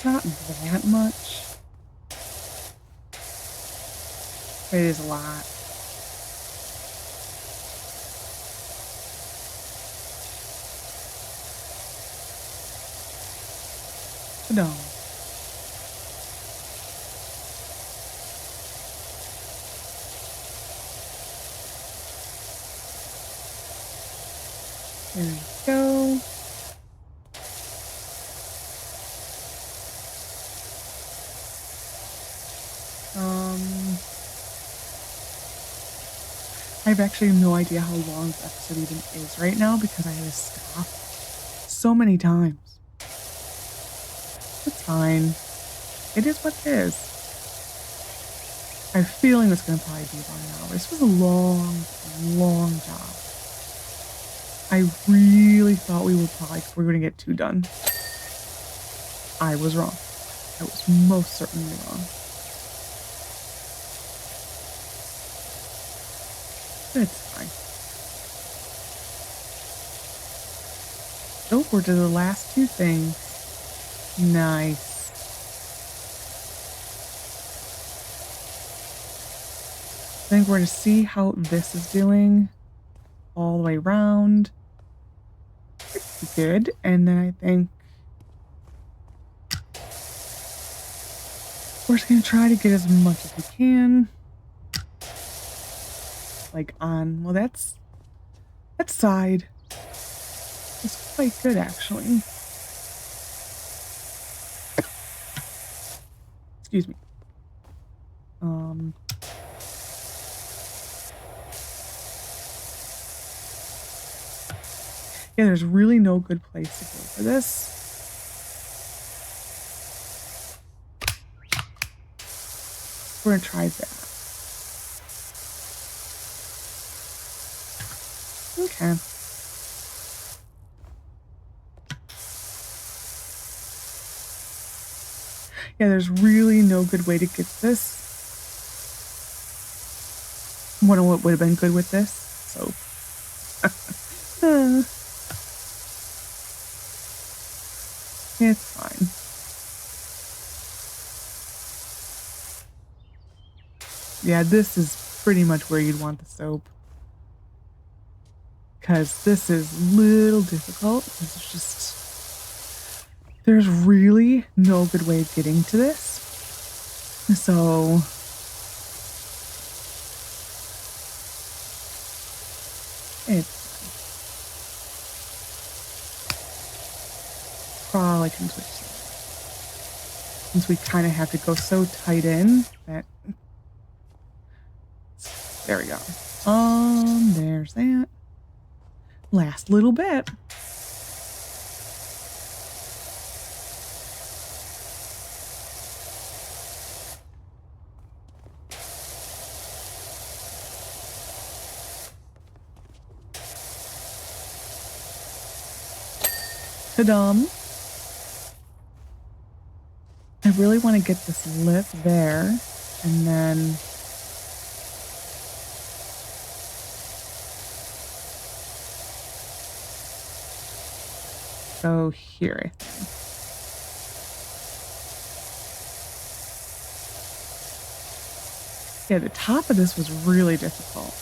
Speaker 1: Not that much. It is a lot. No. There we go. I have actually no idea how long the episode even is right now because I had to stop so many times. It's fine. It is what it is. I have a feeling it's going to probably be about an hour. This was a long job. I really thought we were going to get 2 done. I was wrong. I was most certainly wrong. It's fine. Oh, we're to the last 2 things. Nice. I think we're going to see how this is doing all the way around. Pretty good. And then I think we're just going to try to get as much as we can. Like on, well, that side is quite good actually. Excuse me. Yeah, there's really no good place to go for this. We're gonna try that. Okay. Yeah, there's really no good way to get this. Wonder what would have been good with this. So. It's fine. Yeah, this is pretty much where you'd want the soap. Because this is a little difficult. It's just... There's really no good way of getting to this. So... It's... Probably can switch to it. Since we kind of have to go so tight in that... There we go. There's that. Last little bit. Ta-dum. I really want to get this lip there, and then go here, I think. Yeah, the top of this was really difficult.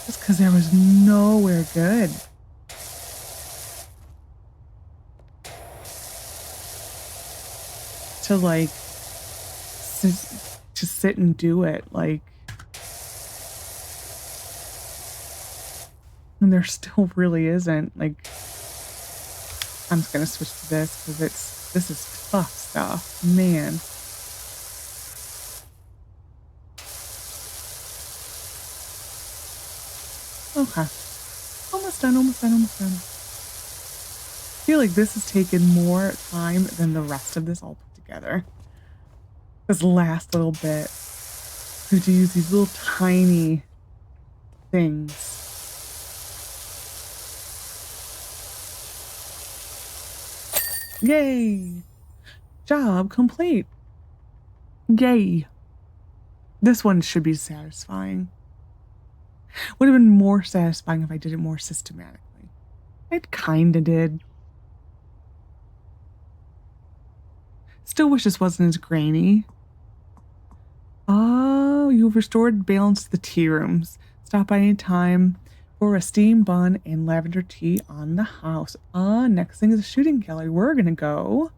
Speaker 1: Just because there was nowhere good. To like, to sit and do it, like, and there still really isn't. Like, I'm just gonna switch to this because this is tough stuff, man. Okay. Almost done, almost done, almost done. I feel like this has taken more time than the rest of this all put together. This last little bit. We have to use these little tiny things. Yay! Job complete. Yay. This one should be satisfying. Would have been more satisfying if I did it more systematically. It kinda did. Still wish this wasn't as grainy. Oh, you've restored balance to the tea rooms. Stop by any time for a steam bun and lavender tea on the house. Next thing is a shooting gallery. We're gonna go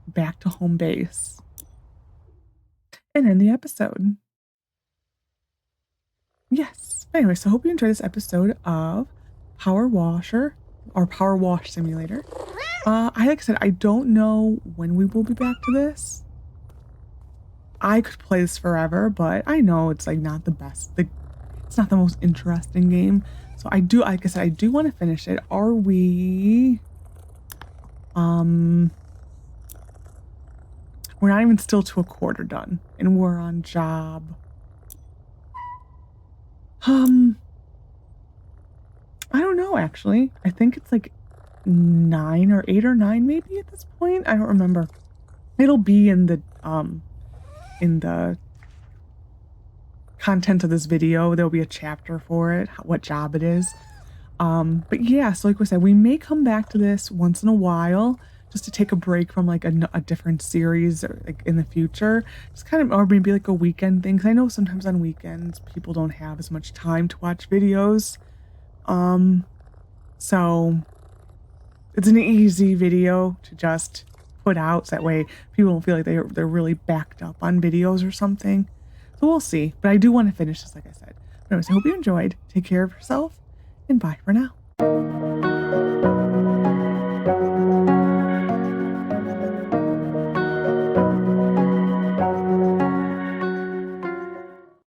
Speaker 1: back to home base. And end the episode. Yes. Anyway, so I hope you enjoyed this episode of Power Washer or Power Wash Simulator. Like I said, I don't know when we will be back to this. I could play this forever, but I know it's like not the best. It's not the most interesting game. So I do, like I said, I do want to finish it. Are we? We're not even still to a quarter done, and we're on job. I don't know actually. I think it's like 9 or 8 or 9 maybe at this point. I don't remember. It'll be in the content of this video. There'll be a chapter for it, what job it is. But yeah, so like we said, we may come back to this once in a while just to take a break from like a different series or like in the future, just kind of, or maybe like a weekend thing. 'Cause I know sometimes on weekends people don't have as much time to watch videos. So it's an easy video to just put out so that way people don't feel like they're really backed up on videos or something. So we'll see. But I do want to finish this, like I said. But anyways, I hope you enjoyed. Take care of yourself, and bye for now.